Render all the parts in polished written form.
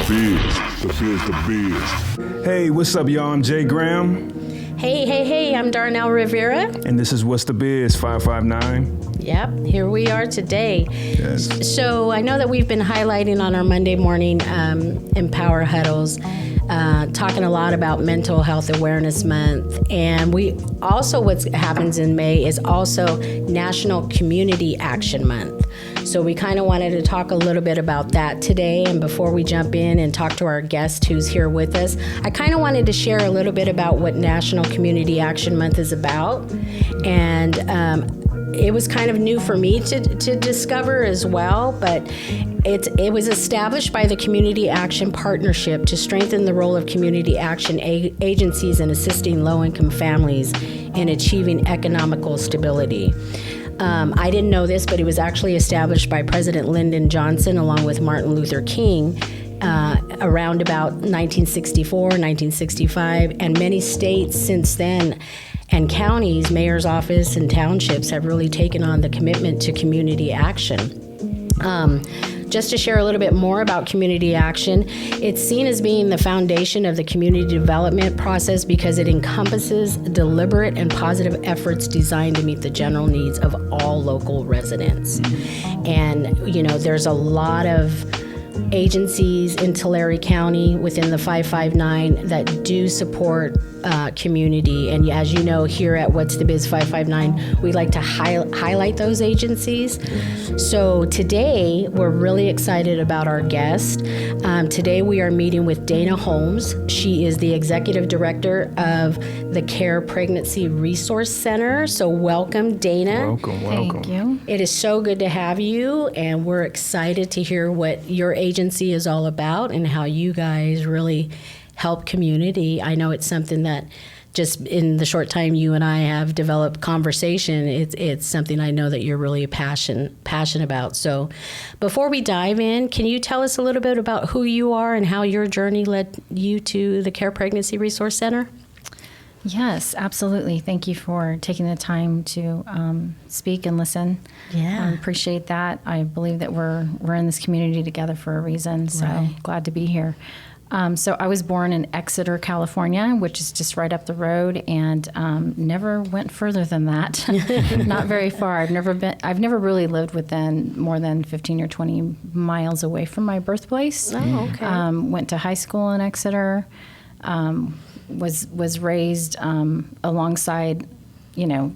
biz. Hey, what's up, y'all? I'm Jay Graham. Hey, I'm Darnell Rivera. And this is What's the Biz 559. Yep, here we are today. Yes. So I know that we've been highlighting on our Monday morning Empower Huddles, talking a lot about Mental Health Awareness Month. And we also, what happens in May is also National Community Action Month. So we kind of wanted to talk a little bit about that today. And before we jump in and talk to our guest who's here with us, I kind of wanted to share a little bit about what National Community Action Month is about. And it was kind of new for me to discover as well, but it was established by the Community Action Partnership to strengthen the role of community action agencies in assisting low-income families in achieving economical stability. I didn't know this, but it was actually established by President Lyndon Johnson along with Martin Luther King around about 1964, 1965, and many states since then and counties, mayor's office, and townships have really taken on the commitment to community action. Just to share a little bit more about community action, it's seen as being the foundation of the community development process because it encompasses deliberate and positive efforts designed to meet the general needs of all local residents. And, there's a lot of agencies in Tulare County within the 559 that do support community. And as you know, here at What's the Biz 559, we like to highlight those agencies. So today, we're really excited about our guest. Today, we are meeting with Dayna Holmes. She is the Executive Director of the CARE Pregnancy Resource Center. So welcome, Dayna. Welcome. Thank you. It is so good to have you, and we're excited to hear what your agency is all about and how you guys really help community. I know it's something that just in the short time you and I have developed conversation, it's something I know that you're really passionate about. So before we dive in, can you tell us a little bit about who you are and how your journey led you to the CARE Pregnancy Resource Center? Yes, absolutely. Thank you for taking the time to speak and listen. Yeah. I appreciate that. I believe that we're in this community together for a reason, so Right. glad to be here. So I was born in Exeter, California, which is just right up the road, and never went further than that. Not very far. I've never really lived within more than 15 or 20 miles away from my birthplace. Oh, okay. Went to high school in Exeter. Was raised alongside,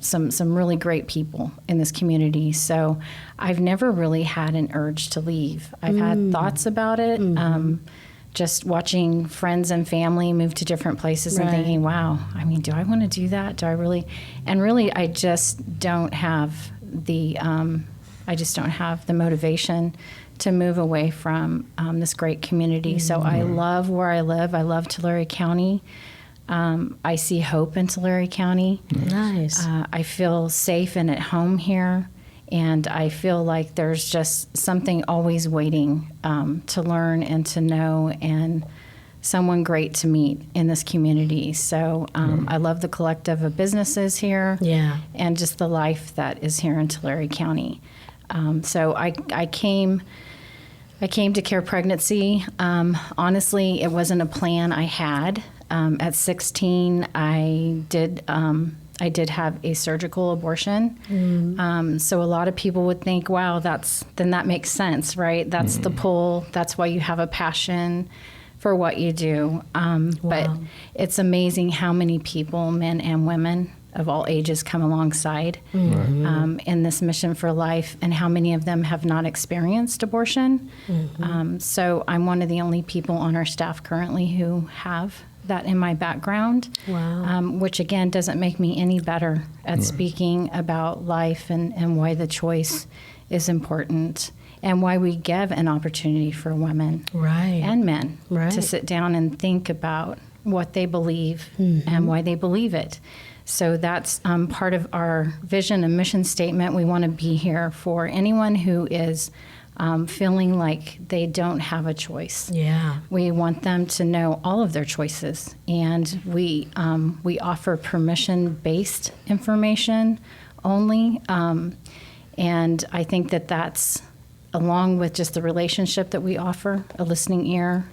some really great people in this community. So I've never really had an urge to leave. I've had thoughts about it. Just watching friends and family move to different places and Right. thinking, wow, do I want to do that? Do I really? And really, I just don't have the motivation to move away from this great community. So I love where I live. I love Tulare County. I see hope in Tulare County. Nice. I feel safe and at home here. And I feel like there's just something always waiting to learn and to know, and someone great to meet in this community. So I love the collective of businesses here, Yeah. and just the life that is here in Tulare County. So I came to CARE Pregnancy. Honestly, it wasn't a plan I had. At 16, I did have a surgical abortion. So a lot of people would think, wow, that makes sense, right? That's the pull. That's why you have a passion for what you do. But it's amazing how many people, men and women of all ages, come alongside in this mission for life, and how many of them have not experienced abortion. So I'm one of the only people on our staff currently who have that in my background, which again doesn't make me any better at speaking about life and why the choice is important, and why we give an opportunity for women and men to sit down and think about what they believe and why they believe it. So that's part of our vision and mission statement. We want to be here for anyone who is feeling like they don't have a choice. Yeah. We want them to know all of their choices, and we offer permission-based information only, and I think that that's, along with just the relationship that we offer, a listening ear.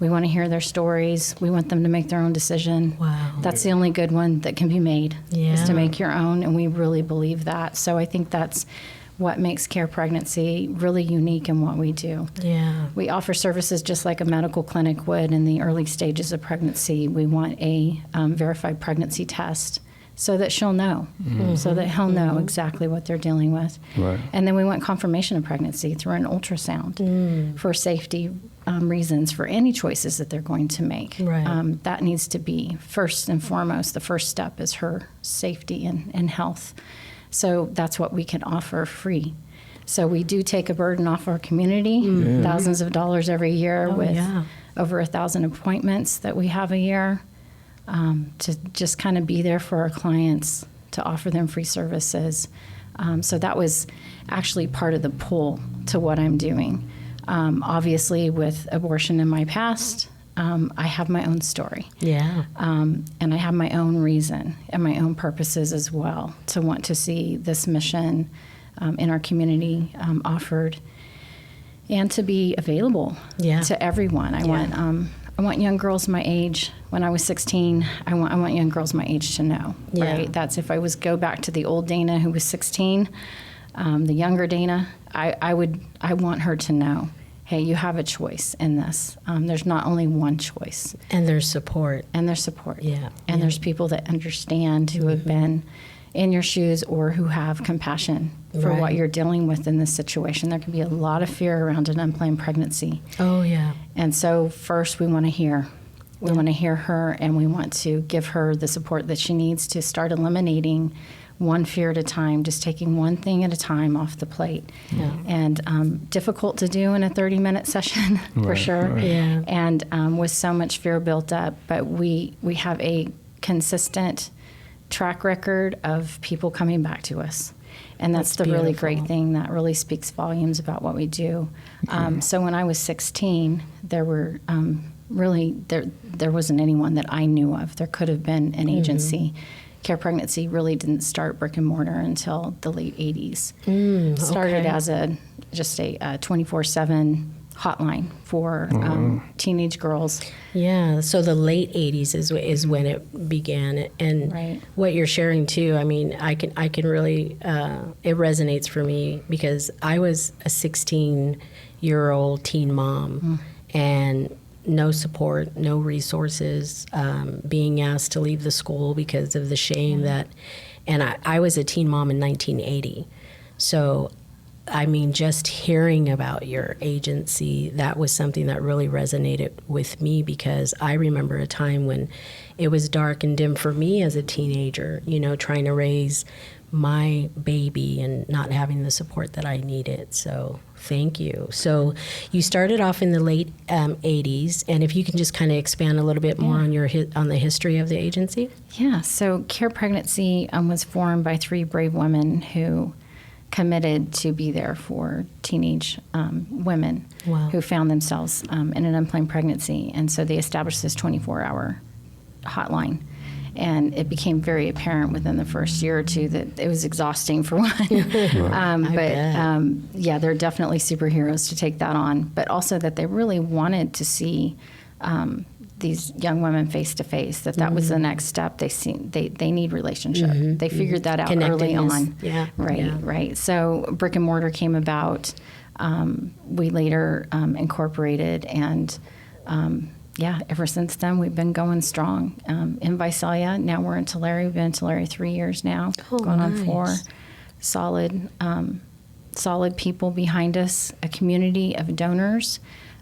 We want to hear their stories. We want them to make their own decision. Wow. That's the only good one that can be made, is Yeah. to make your own, and we really believe that. So I think that's what makes Care Pregnancy really unique in what we do. Yeah. We offer services just like a medical clinic would in the early stages of pregnancy. We want a verified pregnancy test so that she'll know, so that he'll know exactly what they're dealing with. Right. And then we want confirmation of pregnancy through an ultrasound for safety reasons for any choices that they're going to make. Right. That needs to be first and foremost. The first step is her safety and health. So that's what we can offer free. So we do take a burden off our community, thousands of dollars every year with over 1,000 appointments that we have a year, to just kind of be there for our clients, to offer them free services. So that was actually part of the pull to what I'm doing. Obviously, with abortion in my past, I have my own story. Yeah. And I have my own reason and my own purposes as well to want to see this mission in our community offered and to be available to everyone. I want young girls my age. When I was 16, I want young girls my age to know, right? That's if I go back to the old Dayna who was 16, the younger Dayna, I want her to know, hey, you have a choice in this. There's not only one choice. And there's support. Yeah. And there's people that understand who have been in your shoes or who have compassion for what you're dealing with in this situation. There can be a lot of fear around an unplanned pregnancy. Oh, yeah. And so first we want to hear. We want to hear her, and we want to give her the support that she needs to start eliminating one fear at a time, just taking one thing at a time off the plate. Yeah. And difficult to do in a 30-minute session, for sure. Right. Yeah. And with so much fear built up. But we have a consistent track record of people coming back to us. And that's the really great thing that really speaks volumes about what we do. So when I was 16, there were there wasn't anyone that I knew of. There could have been an agency. Care Pregnancy really didn't start brick and mortar until the late 80s. Started as just a 24/7 hotline for teenage girls. Yeah, so the late 80s is when it began. And what you're sharing too, I mean, I can really, it resonates for me because I was a 16-year-old teen mom and no support, no resources, being asked to leave the school because of the shame and I was a teen mom in 1980. So I mean, just hearing about your agency, that was something that really resonated with me because I remember a time when it was dark and dim for me as a teenager, trying to raise my baby and not having the support that I needed. So thank you. So you started off in the late 80s, and if you can just kind of expand a little bit more on the history of the agency. Yeah, so Care Pregnancy was formed by 3 brave women who committed to be there for teenage women who found themselves in an unplanned pregnancy. And so they established this 24-hour hotline. And it became very apparent within the first year or two that it was exhausting for one. They're definitely superheroes to take that on. But also that they really wanted to see these young women face to face. That was the next step. They need relationship. They figured that out early on. Right. So brick and mortar came about. We later incorporated and. Ever since then, we've been going strong. In Visalia, now we're in Tulare. We've been in Tulare 3 years now, going on 4. Solid people behind us, a community of donors.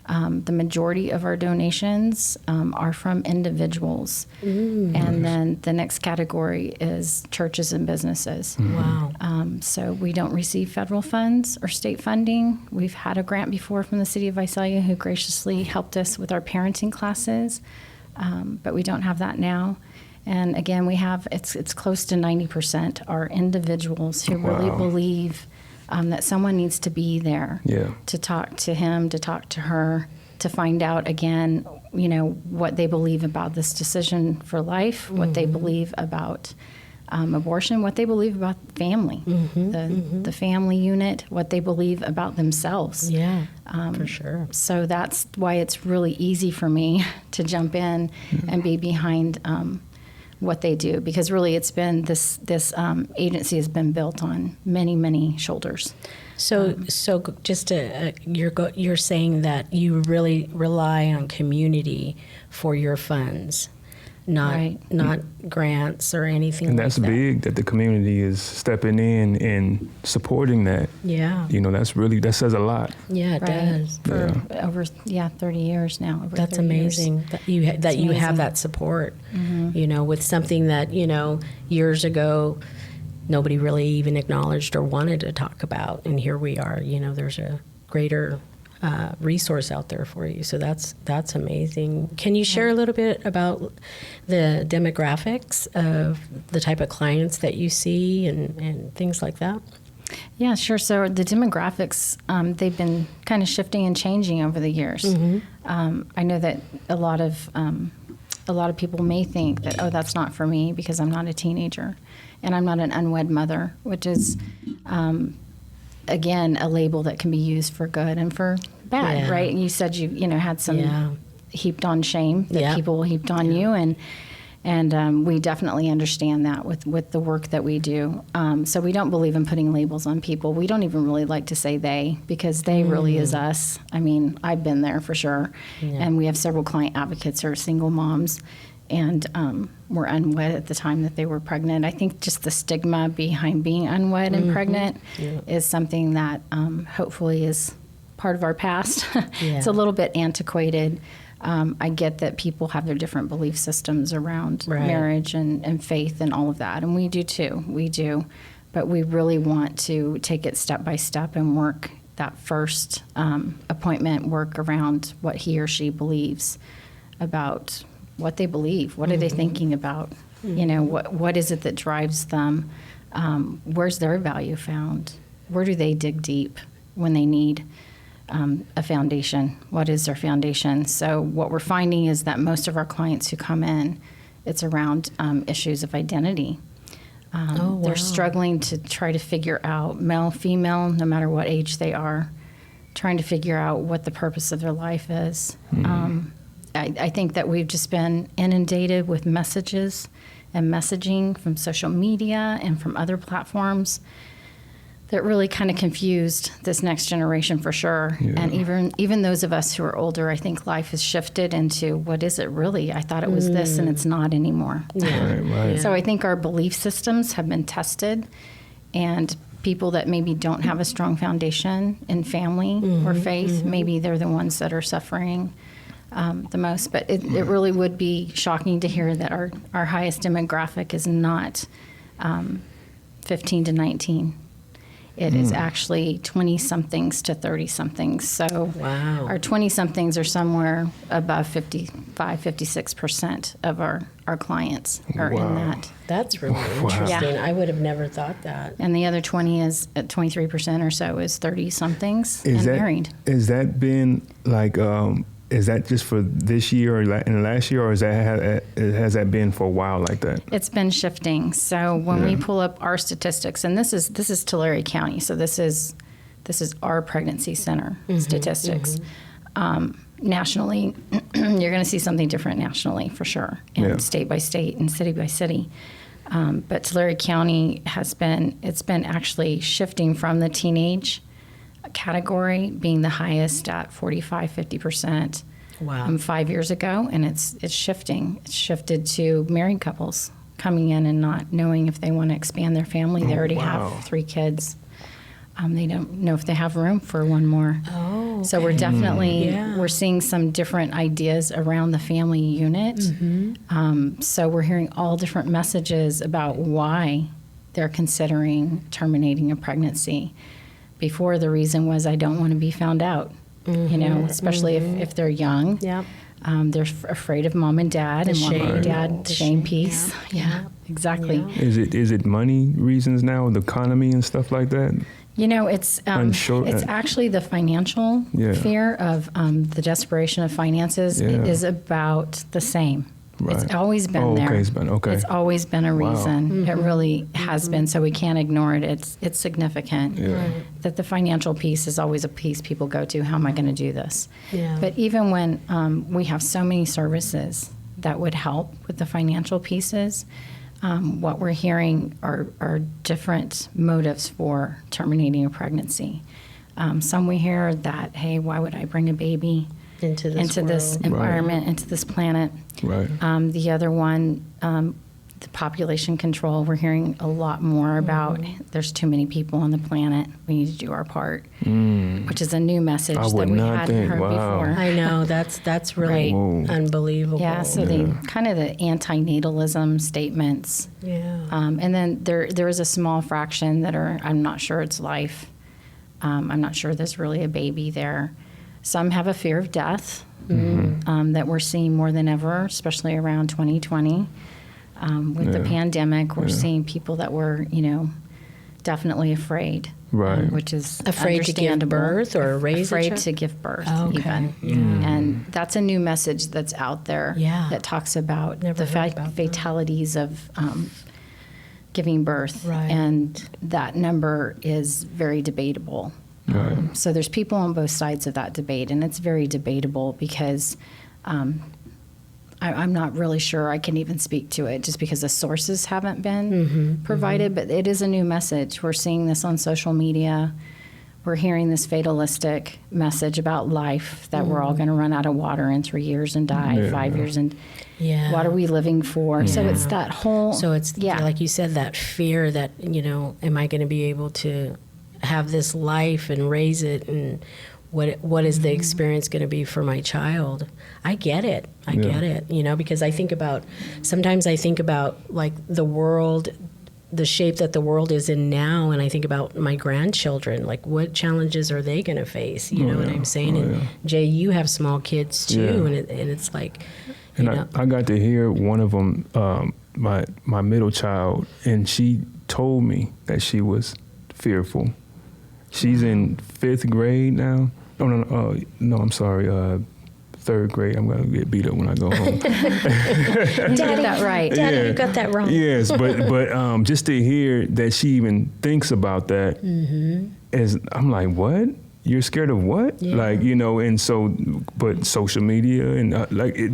The majority of our donations are from individuals. And then the next category is churches and businesses. Wow. So we don't receive federal funds or state funding. We've had a grant before from the city of Visalia who graciously helped us with our parenting classes, but we don't have that now. And again, we have, it's close to 90% are individuals who really believe that someone needs to be there to talk to him, to talk to her, to find out again, what they believe about this decision for life, what they believe about abortion, what they believe about family, the family unit, what they believe about themselves. Yeah, for sure. So that's why it's really easy for me to jump in and be behind what they do, because really it's been this agency has been built on many shoulders. So just to, you're saying that you really rely on community for your funds, not grants or anything. And like that's that. big that the community is stepping in and supporting that. Yeah. That says a lot. Yeah, it does. For over 30 years now. That's 30 amazing years. that you have that support. With something that years ago nobody really even acknowledged or wanted to talk about, and here we are. There's a greater resource out there for you. So that's amazing. Can you share a little bit about the demographics of the type of clients that you see and things like that? Yeah, sure. So the demographics, they've been kind of shifting and changing over the years. I know that a lot of people may think that, oh, that's not for me because I'm not a teenager and I'm not an unwed mother, which is, again, a label that can be used for good and for bad, right? And you said you had some heaped on shame that people heaped on you, and we definitely understand that with the work that we do. So we don't believe in putting labels on people. We don't even really like to say they, because they really is us. I mean, I've been there for sure. And we have several client advocates who are single moms and were unwed at the time that they were pregnant. I think just the stigma behind being unwed and pregnant is something that hopefully is part of our past. It's a little bit antiquated. I get that people have their different belief systems around marriage and faith and all of that, and we do too. We do, but we really want to take it step by step and work that first appointment, work around what he or she believes about what they believe. What are they thinking about? What is it that drives them? Where's their value found? Where do they dig deep when they need a foundation? What is their foundation? So what we're finding is that most of our clients who come in, it's around issues of identity. They're struggling to try to figure out, male, female, no matter what age they are, trying to figure out what the purpose of their life is. I think that we've just been inundated with messages and messaging from social media and from other platforms that really kind of confused this next generation for sure. And even those of us who are older, I think life has shifted into, what is it really? I thought it was this and it's not anymore. So I think our belief systems have been tested, and people that maybe don't have a strong foundation in family or faith, maybe they're the ones that are suffering the most. But it really would be shocking to hear that our highest demographic is not 15 to 19. It is actually 20-somethings to 30-somethings. So our 20-somethings are somewhere above 55, 56% of our clients are in that. That's really interesting. I would have never thought that. And the other 20 is at 23% or so is 30-somethings and married. Has that been like, is that just for this year or in the last year, or has that been for a while like that? It's been shifting. So when we pull up our statistics, and this is Tulare County, so this is our pregnancy center statistics. Nationally, you're going to see something different nationally for sure, and state by state and city by city. But Tulare County it's been actually shifting from the teenage category being the highest at 45-50% 5 years ago, and it's shifting. It's shifted to married couples coming in and not knowing if they want to expand their family. They already have 3 kids. They don't know if they have room for one more. So we're definitely we're seeing some different ideas around the family unit. So we're hearing all different messages about why they're considering terminating a pregnancy. Before, the reason was, I don't want to be found out, especially if they're young. They're afraid of mom and dad, and mom and dad, the shame piece. Yeah, exactly. Is it money reasons now, the economy and stuff like that? It's actually the financial fear of the desperation of finances is about the same. Right. It's always been Oh, there. okay, it's been- okay. It's always been a Wow. reason. It really has been. So we can't ignore it. It's significant. Yeah. That the financial piece is always a piece people go to. How am I going to do this? Yeah. But even when we have so many services that would help with the financial pieces, what we're hearing are different motives for terminating a pregnancy. Some we hear that, hey, why would I bring a baby Into this world. environment, into this planet? Right. The other one, the population control. We're hearing a lot more about there's too many people on the planet. We need to do our part, which is a new message I that would we not hadn't think, heard wow. before. I know that's really Right. Whoa. unbelievable. Yeah, so the kind of the antinatalism statements. Yeah. And then there is a small fraction that are, I'm not sure it's life. I'm not sure there's really a baby there. Some have a fear of death that we're seeing more than ever, especially around 2020. With the pandemic, we're seeing people that were, definitely afraid. Right. Which is Afraid to give understandable. birth or raise a afraid child? to give birth, Oh, okay. even. And that's a new message that's out there Yeah. that talks about Never the heard about that. fatalities of giving birth. Right. And that number is very debatable. Right. So there's people on both sides of that debate, and it's very debatable because I'm not really sure I can even speak to it just because the sources haven't been provided, but it is a new message. We're seeing this on social media. We're hearing this fatalistic message about life, that we're all going to run out of water in 3 years and die, Yeah. 5 years, and Yeah. what are we living for? So it's that whole. So it's like you said, that fear that, am I going to be able to have this life and raise it, and what is the experience going to be for my child? I get it. I get it, because sometimes I think about like the world, the shape that the world is in now, and I think about my grandchildren, like what challenges are they going to face? You know what I'm saying? And Jay, you have small kids too, and it's like, And I got to hear one of them, my middle child, and she told me that she was fearful. She's in 5th grade now. No, I'm sorry, 3rd grade. I'm going to get beat up when I go home. You get that right. Daddy, you got that wrong. Yes, but just to hear that she even thinks about that, is, I'm like, what? You're scared of what? Yeah. Like, and so, but social media and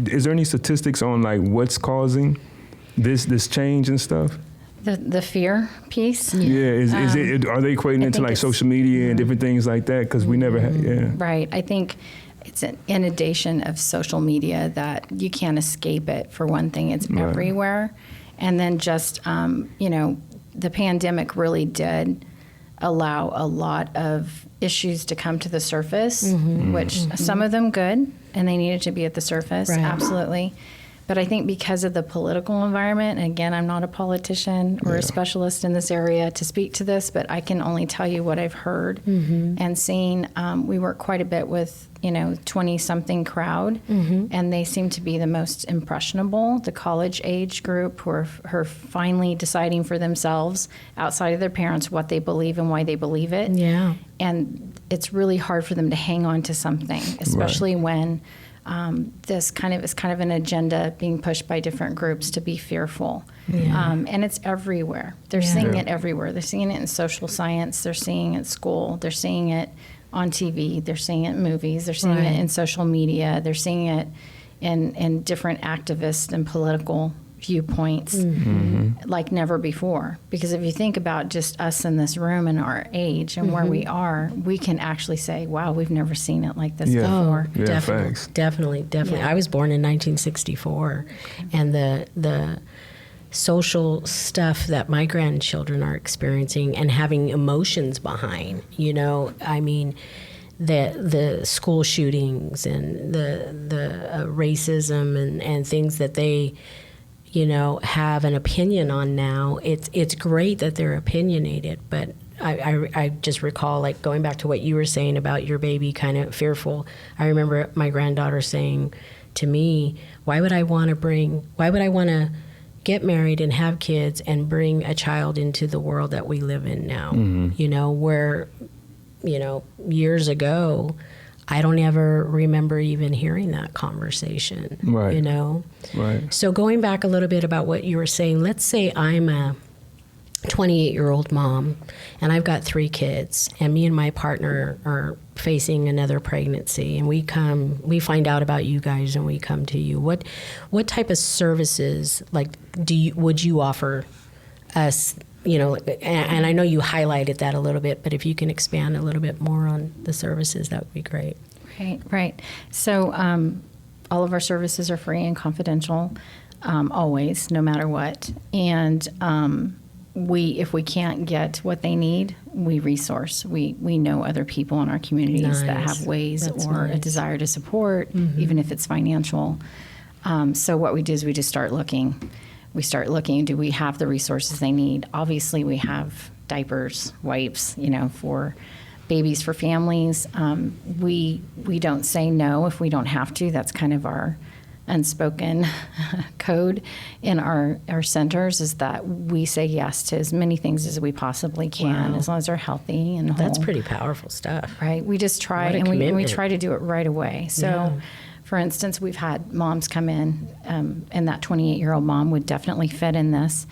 is there any statistics on like what's causing this change and stuff? The fear piece. Yeah, is it? Are they equating I it to think like it's- social media and different things like that? Because we never had. Yeah. Right. I think it's an inundation of social media that you can't escape it. For one thing, it's Right. everywhere. And then just, the pandemic really did allow a lot of issues to come to the surface, which some of them good, and they needed to be at the surface, Right. absolutely. But I think because of the political environment, and again, I'm not a politician or a specialist in this area to speak to this, but I can only tell you what I've heard and seen. We work quite a bit with, 20-something crowd, and they seem to be the most impressionable, the college age group who are finally deciding for themselves outside of their parents what they believe and why they believe it. Yeah. And it's really hard for them to hang on to something, especially when this is kind of an agenda being pushed by different groups to be fearful. And it's everywhere. They're seeing it everywhere. They're seeing it in social science. They're seeing it at school. They're seeing it on TV. They're seeing it in movies. They're seeing it in social media. They're seeing it in different activist and political viewpoints like never before. Because if you think about just us in this room and our age and where we are, we can actually say, wow, we've never seen it like this before. Yeah, definitely, facts. definitely. Yeah. I was born in 1964, and the social stuff that my grandchildren are experiencing and having emotions behind, the school shootings and the racism and things that they have an opinion on now. It's great that they're opinionated, but I just recall, like, going back to what you were saying about your baby kind of fearful. I remember my granddaughter saying to me, why would I want to get married and have kids and bring a child into the world that we live in now? Where, years ago, I don't ever remember even hearing that conversation. Right. You know? Right. So going back a little bit about what you were saying, let's say I'm a 28-year-old mom and I've got 3 kids, and me and my partner are facing another pregnancy, and we find out about you guys and we come to you. What type of services would you offer us? You know, and I know you highlighted that a little bit, but if you can expand a little bit more on the services, that would be great. Right. So all of our services are free and confidential, always, no matter what. And if we can't get what they need, we resource. We know other people in our communities that have ways or a desire to support, even if it's financial. So what we do is we just start looking. We start looking, do we have the resources they need? Obviously, we have diapers, wipes, you know, for babies, for families. We don't say no if we don't have to. That's kind of our unspoken code in our centers, is that we say yes to as many things as we possibly can, as long as they're healthy and whole. That's pretty powerful stuff. Right. We just try, and we try to do it right away. So, for instance, we've had moms come in, and that 28-year-old mom would definitely fit in this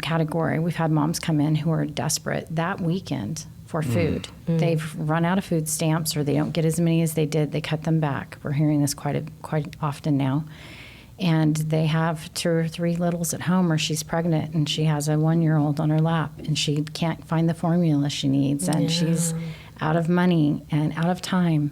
category. We've had moms come in who are desperate that weekend for food. They've run out of food stamps, or they don't get as many as they did. They cut them back. We're hearing this quite often now. And they have 2 or 3 littles at home, or she's pregnant and she has a 1-year-old on her lap and she can't find the formula she needs, and she's out of money and out of time.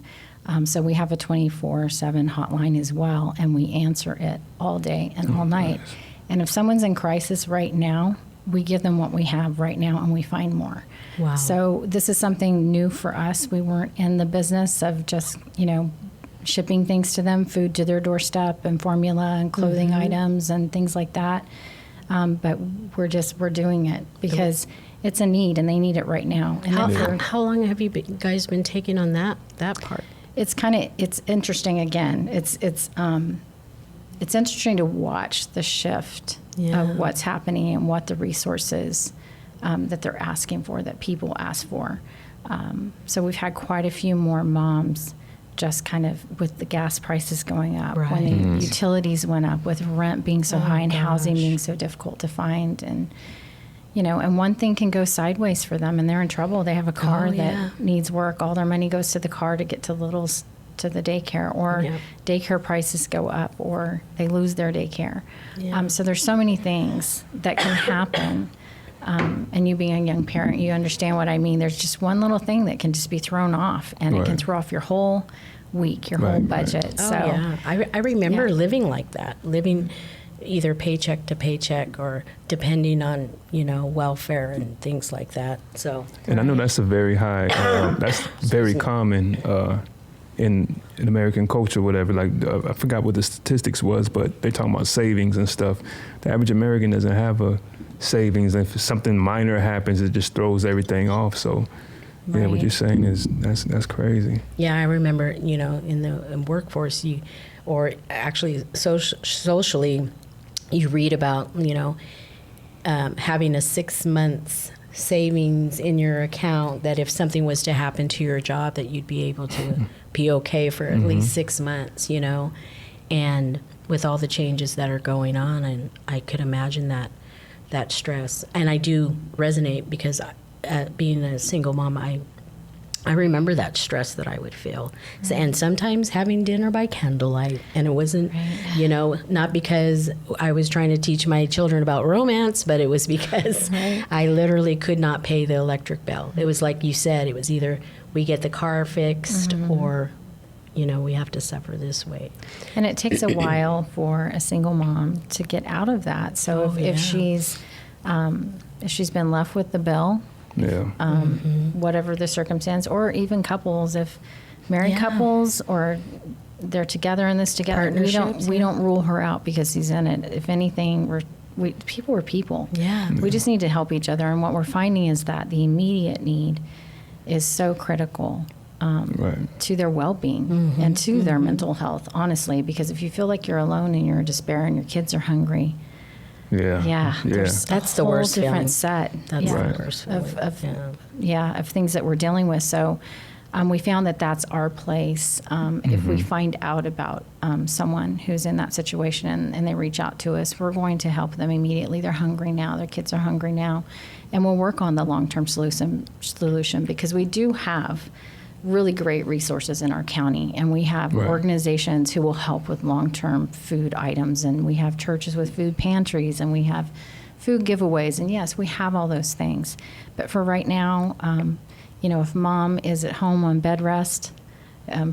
So we have a 24/7 hotline as well, and we answer it all day and all night. Nice. And if someone's in crisis right now, we give them what we have right now, and we find more. Wow. So this is something new for us. We weren't in the business of just, you know, shipping things to them, food to their doorstep and formula and clothing items and things like that. But we're doing it because it's a need, and they need it right now. And How long have you guys been taking on that part? It's interesting again. It's interesting to watch the shift of what's happening and what the resources that they're asking for, that people ask for. So we've had quite a few more moms, just kind of with the gas prices going up, when the utilities went up, with rent being so high and housing being so difficult to find. And, you know, and one thing can go sideways for them and they're in trouble. They have a car that needs work. All their money goes to the car to get to littles to the daycare, or daycare prices go up, or they lose their daycare. So there's so many things that can happen. And you being a young parent, you understand what I mean. There's just one little thing that can just be thrown off, and it can throw off your whole week, your whole budget. So I remember living like that, living either paycheck to paycheck, or depending on, you know, welfare and things like that. So, and I know that's a very high, that's very common in American culture, whatever. Like I forgot what the statistics was, but they're talking about savings and stuff. The average American doesn't have a savings, and if something minor happens, it just throws everything off. So, yeah, what you're saying is that's crazy. Yeah, I remember, you know, in the workforce, or actually socially, you read about, you know, having a 6 months savings in your account, that if something was to happen to your job, that you'd be able to be okay for at least 6 months, you know. And with all the changes that are going on, and I could imagine that stress. And I do resonate, because being a single mom, I remember that stress that I would feel. So, and sometimes having dinner by candlelight. And it wasn't, you know, not because I was trying to teach my children about romance, but it was because I literally could not pay the electric bill. It was like you said, it was either we get the car fixed or, you know, we have to suffer this way. And it takes a while for a single mom to get out of that. So if she's been left with the bill, whatever the circumstance, or even couples, if married couples, or they're together in this together, we don't rule her out because she's in it. If anything, people are people. We just need to help each other. And what we're finding is that the immediate need is so critical to their well-being and to their mental health, honestly, because if you feel like you're alone and you're in despair and your kids are hungry, there's that's a the whole worst different feeling. set That's the worst feeling. of things that we're dealing with. So we found that that's our place. If we find out about someone who's in that situation and they reach out to us, we're going to help them immediately. They're hungry now. Their kids are hungry now. And we'll work on the long-term solution because we do have really great resources in our county. And we have organizations who will help with long-term food items. And we have churches with food pantries. And we have food giveaways. And yes, we have all those things. But for right now, if mom is at home on bed rest,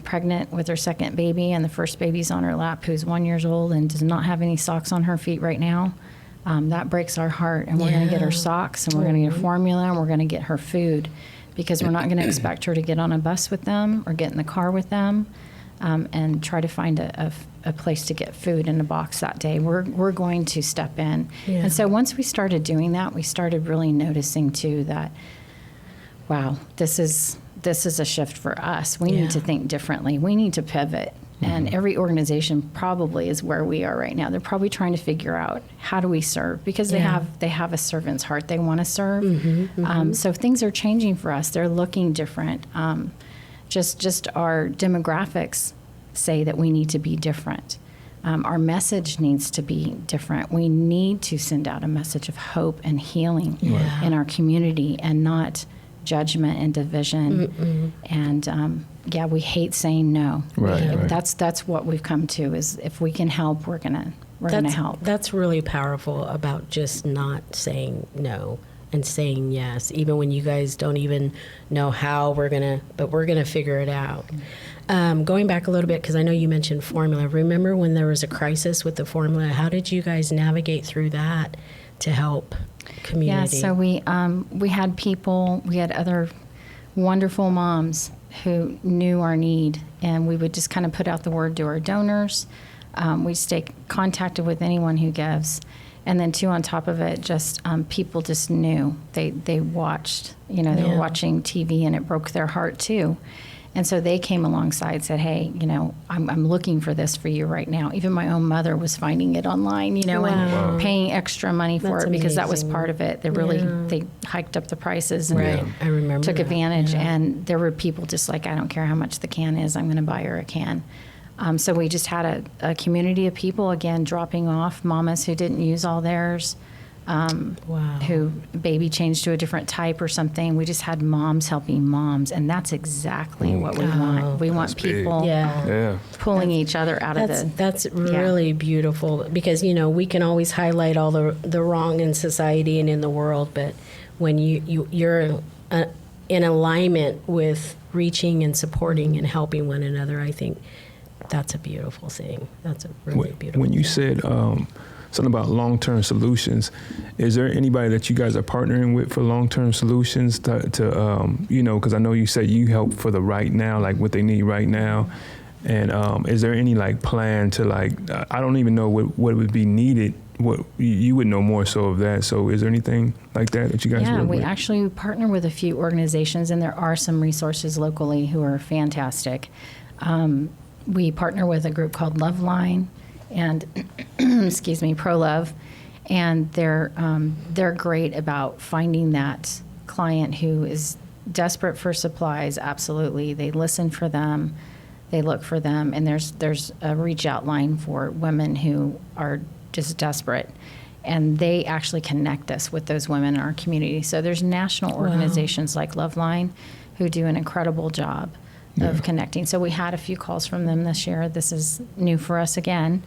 pregnant with her second baby, and the first baby's on her lap who's 1 year old and does not have any socks on her feet right now, that breaks our heart. And we're going to get her socks, and we're going to get her formula, and we're going to get her food, because we're not going to expect her to get on a bus with them or get in the car with them and try to find a place to get food in a box that day. We're going to step in. Yeah. And so once we started doing that, we started really noticing too that, wow, this is a shift for us. We need to think differently. We need to pivot. And every organization probably is where we are right now. They're probably trying to figure out, how do we serve? Because they have a servant's heart. They want to serve. So things are changing for us. They're looking different. Just our demographics say that we need to be different. Our message needs to be different. We need to send out a message of hope and healing in our community, and not judgment and division. And we hate saying no. Right. That's what we've come to, is if we can help, we're gonna help. That's really powerful, about just not saying no and saying yes, even when you guys don't even know how we're gonna figure it out. Going back a little bit, because I know you mentioned formula. Remember when there was a crisis with the formula? How did you guys navigate through that to help community? Yeah, so we had people, we had other wonderful moms who knew our need, and we would just kind of put out the word to our donors. We stay contacted with anyone who gives. And then too, on top of it, just people just knew. They watched, they were watching TV, and it broke their heart too. And so they came alongside, said, hey, I'm looking for this for you right now. Even my own mother was finding it online, and paying extra money for it, because that was part of it. They really, they hiked up the prices and I remember took advantage. Yeah. And there were people just like, I don't care how much the can is, I'm going to buy her a can. So we just had a community of people, again, dropping off mamas who didn't use all theirs. Who baby changed to a different type or something. We just had moms helping moms, and that's exactly what we want. We want people pulling each other out of the... That's really beautiful, because, we can always highlight all the wrong in society and in the world, but when you're in alignment with reaching and supporting and helping one another, I think that's a beautiful thing. That's a really beautiful When you thing. said... something about long-term solutions. Is there anybody that you guys are partnering with for long-term solutions to because I know you said you help for the right now, like what they need right now. And is there any plan to I don't even know what would be needed. What you would know more so of that. So is there anything like that you guys work with? We actually partner with a few organizations, and there are some resources locally who are fantastic. We partner with a group called Loveline and Pro Love, and they're great about finding that client who is desperate for supplies. Absolutely, they listen for them, they look for them, and there's a reach out line for women who are just desperate, and they actually connect us with those women in our community. So there's national organizations like Loveline who do an incredible job of connecting. So we had a few calls from them this year. This is new for us again.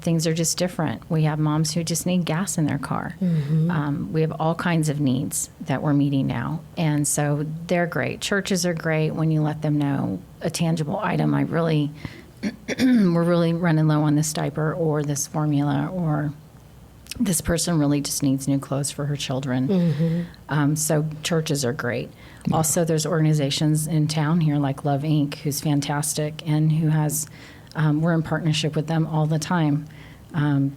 Things are just different. We have moms who just need gas in their car. We have all kinds of needs that we're meeting now. And so they're great. Churches are great when you let them know a tangible item. We're really running low on this diaper or this formula, or this person really just needs new clothes for her children. So churches are great. Also, there's organizations in town here like Love Inc., who's fantastic, and who has, we're in partnership with them all the time.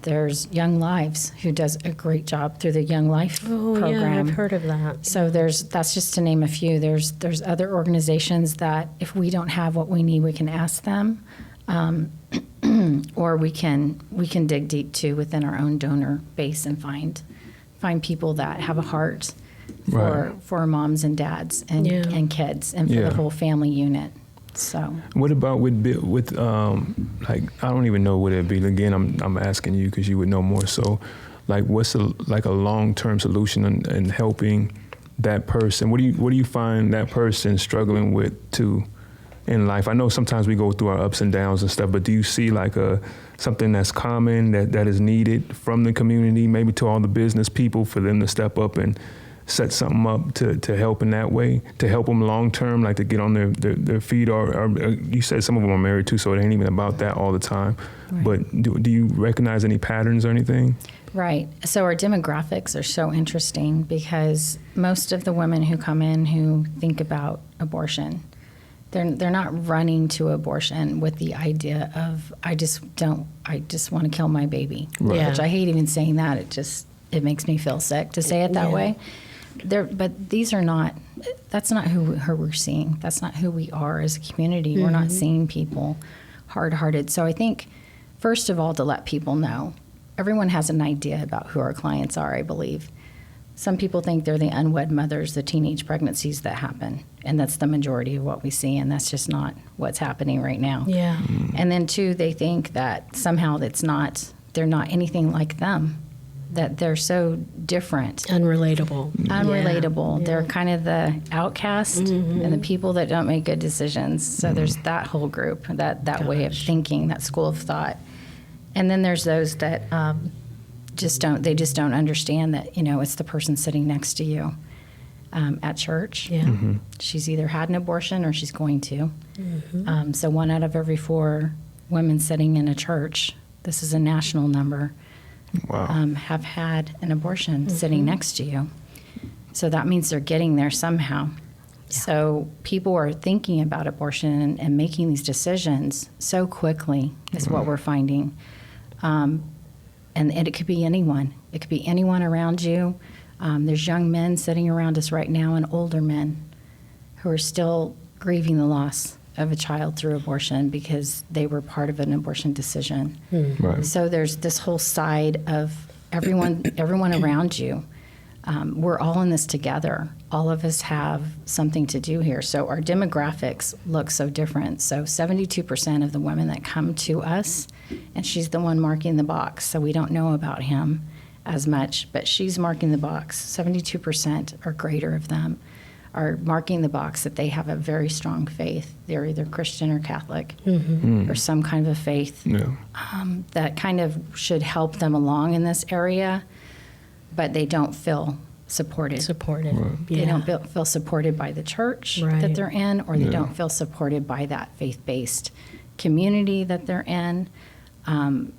There's Young Lives, who does a great job through the Young Life program. Yeah, I've heard of that. So that's just to name a few. There's other organizations that if we don't have what we need, we can ask them. Or we can dig deep too within our own donor base and find people that have a heart for moms and dads and kids and for the whole family unit. So what about with like, I don't even know what it'd be. Again, I'm asking you because you would know more. So like, what's a long-term solution in helping that person? What do you find that person struggling with too in life? I know sometimes we go through our ups and downs and stuff, but do you see like something that's common that is needed from the community, maybe to all the business people, for them to step up and set something up to help in that way, to help them long term, like to get on their feet? Or you said some of them are married too, so it ain't even about that all the time. Right. But do you recognize any patterns or anything? Right. So our demographics are so interesting because most of the women who come in who think about abortion, they're not running to abortion with the idea of I just want to kill my baby. Right. Which I hate even saying that. It makes me feel sick to say it that way. But these are not. That's not who we're seeing. That's not who we are as a community. We're not seeing people hard-hearted. So I think, first of all, to let people know, everyone has an idea about who our clients are, I believe. Some people think they're the unwed mothers, the teenage pregnancies that happen, and that's the majority of what we see, and that's just not what's happening right now. Yeah. And then, two, they think that somehow they're not anything like them, that they're so different. Unrelatable. Yeah. They're kind of the outcast and the people that don't make good decisions. So there's that whole group, that way of thinking, that school of thought. And then there's those that just don't understand that, it's the person sitting next to you at church. Yeah. She's either had an abortion or she's going to. So 1 out of every 4 women sitting in a church, this is a national number, wow. Have had an abortion sitting next to you. So that means they're getting there somehow. Yeah. So people are thinking about abortion and making these decisions so quickly is what we're finding. And it could be anyone. It could be anyone around you. There's young men sitting around us right now and older men who are still grieving the loss of a child through abortion because they were part of an abortion decision. Right. So there's this whole side of everyone around you. We're all in this together. All of us have something to do here. So our demographics look so different. So 72% of the women that come to us, and she's the one marking the box, so we don't know about him as much, but she's marking the box. 72% or greater of them are marking the box that they have a very strong faith. They're either Christian or Catholic or some kind of a faith that kind of should help them along in this area, but they don't feel supported. Right. They don't feel supported by the church that they're in, or they don't feel supported by that faith-based community that they're in.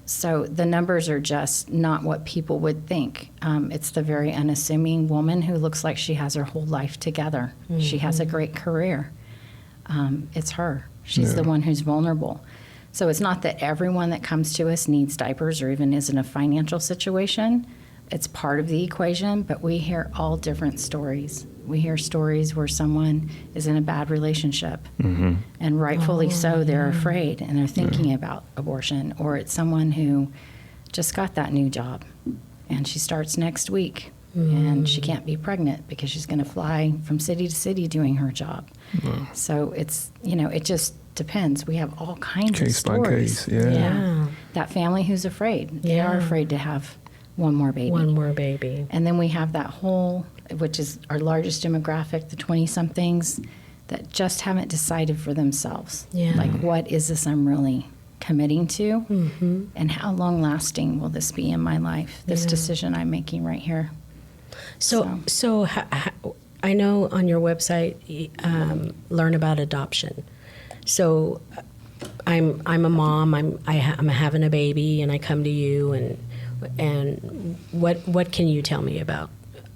So the numbers are just not what people would think. It's the very unassuming woman who looks like she has her whole life together. She has a great career. It's her. She's the one who's vulnerable. So it's not that everyone that comes to us needs diapers or even is in a financial situation. It's part of the equation, but we hear all different stories. We hear stories where someone is in a bad relationship, and rightfully so, they're afraid and they're thinking about abortion. Or it's someone who just got that new job, and she starts next week, and she can't be pregnant because she's going to fly from city to city doing her job. So it's, it just depends. We have all kinds of stories. Case by case, That family who's afraid. They are afraid to have one more baby. And then we have that whole, which is our largest demographic, the 20-somethings that just haven't decided for themselves. Like, what is this I'm really committing to? And how long lasting will this be in my life, this decision I'm making right here? So I know on your website, learn about adoption. So I'm a mom, I'm having a baby, and I come to you, and what can you tell me about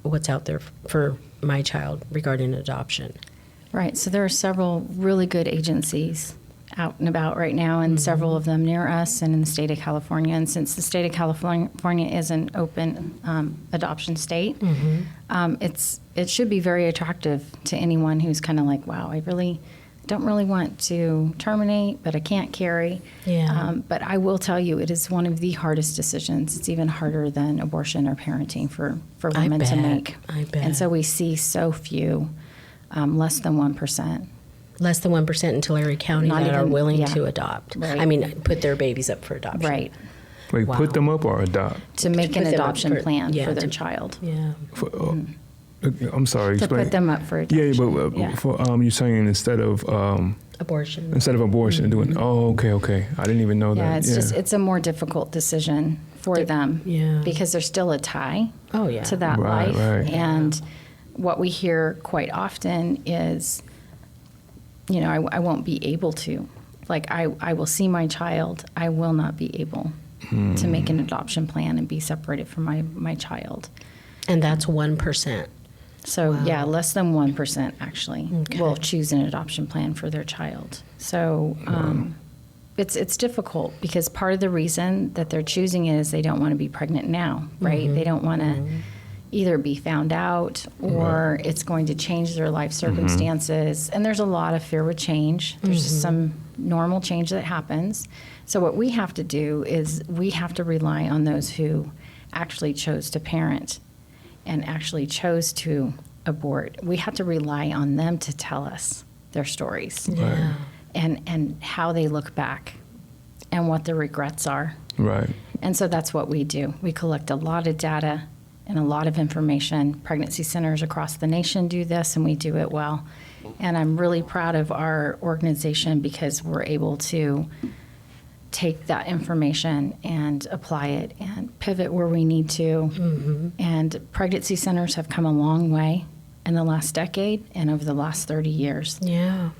what's out there for my child regarding adoption? Right. So there are several really good agencies out and about right now, and several of them near us and in the state of California. And since the state of California is an open adoption state, it should be very attractive to anyone who's kind of like, wow, I really don't really want to terminate, but I can't carry. Yeah. But I will tell you, it is one of the hardest decisions. It's even harder than abortion or parenting for I women to bet. make. I bet. And so we see so few, less than 1%. Less than 1% in Tulare County Not that are even- willing yeah. to adopt. Right. I mean, put their babies up for adoption. Right. Wait, Wow. put them up or adopt? To make an put them up adoption for- plan yeah, for their to- child. Yeah. I'm sorry. To Explain. put them up for Yeah, adoption. but Yeah. for you're saying instead of Abortion. abortion, doing. Oh, okay. I didn't even know Yeah, that. it's just it's a more difficult decision for them. yeah. Because there's still a tie Oh, yeah. to that Right, life. right. And what we hear quite often is, I won't be able to. Like, I will see my child. I will not be able to make an adoption plan and be separated from my child. And that's 1%. So, yeah, less than 1% actually Okay. will choose an adoption plan for their child. So, it's difficult because part of the reason that they're choosing it is they don't want to be pregnant now, right? They don't want to either be found out or it's going to change their life circumstances. And there's a lot of fear with change. There's just some normal change that happens. So what we have to do is we have to rely on those who actually chose to parent and actually chose to abort. We have to rely on them to tell us their stories Yeah. and how they look back and what their regrets are. Right. And so that's what we do. We collect a lot of data and a lot of information. Pregnancy centers across the nation do this, and we do it well. And I'm really proud of our organization because we're able to take that information and apply it and pivot where we need to. And pregnancy centers have come a long way in the last decade and over the last 30 years. Yeah.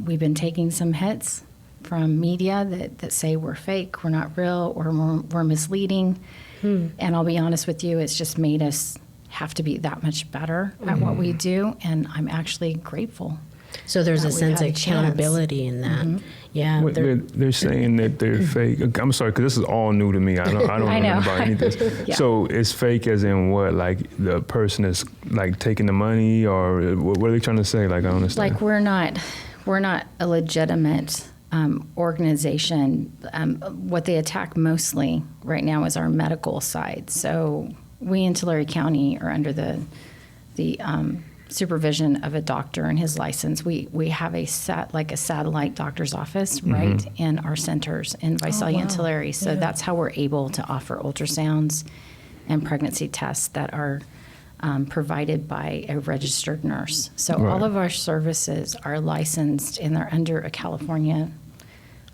We've been taking some hits from media that say we're fake, we're not real, or we're misleading. And I'll be honest with you, it's just made us have to be that much better at what we do. And I'm actually grateful. So there's that a we've sense had of a chance. accountability in that. Yeah. Wait, they're saying that they're fake. I'm sorry, because this is all new to me. I don't I know know. about any of this. Yeah. So it's fake as in what? Like the person is like taking the money, or what are they trying to say? Like I don't understand. Like we're not a legitimate organization. What they attack mostly right now is our medical side. So we in Tulare County are under the supervision of a doctor and his license. We have a satellite doctor's office right in our centers in Visalia and Tulare. So that's how we're able to offer ultrasounds and pregnancy tests that are provided by a registered nurse. So Right. all of our services are licensed and they're under a California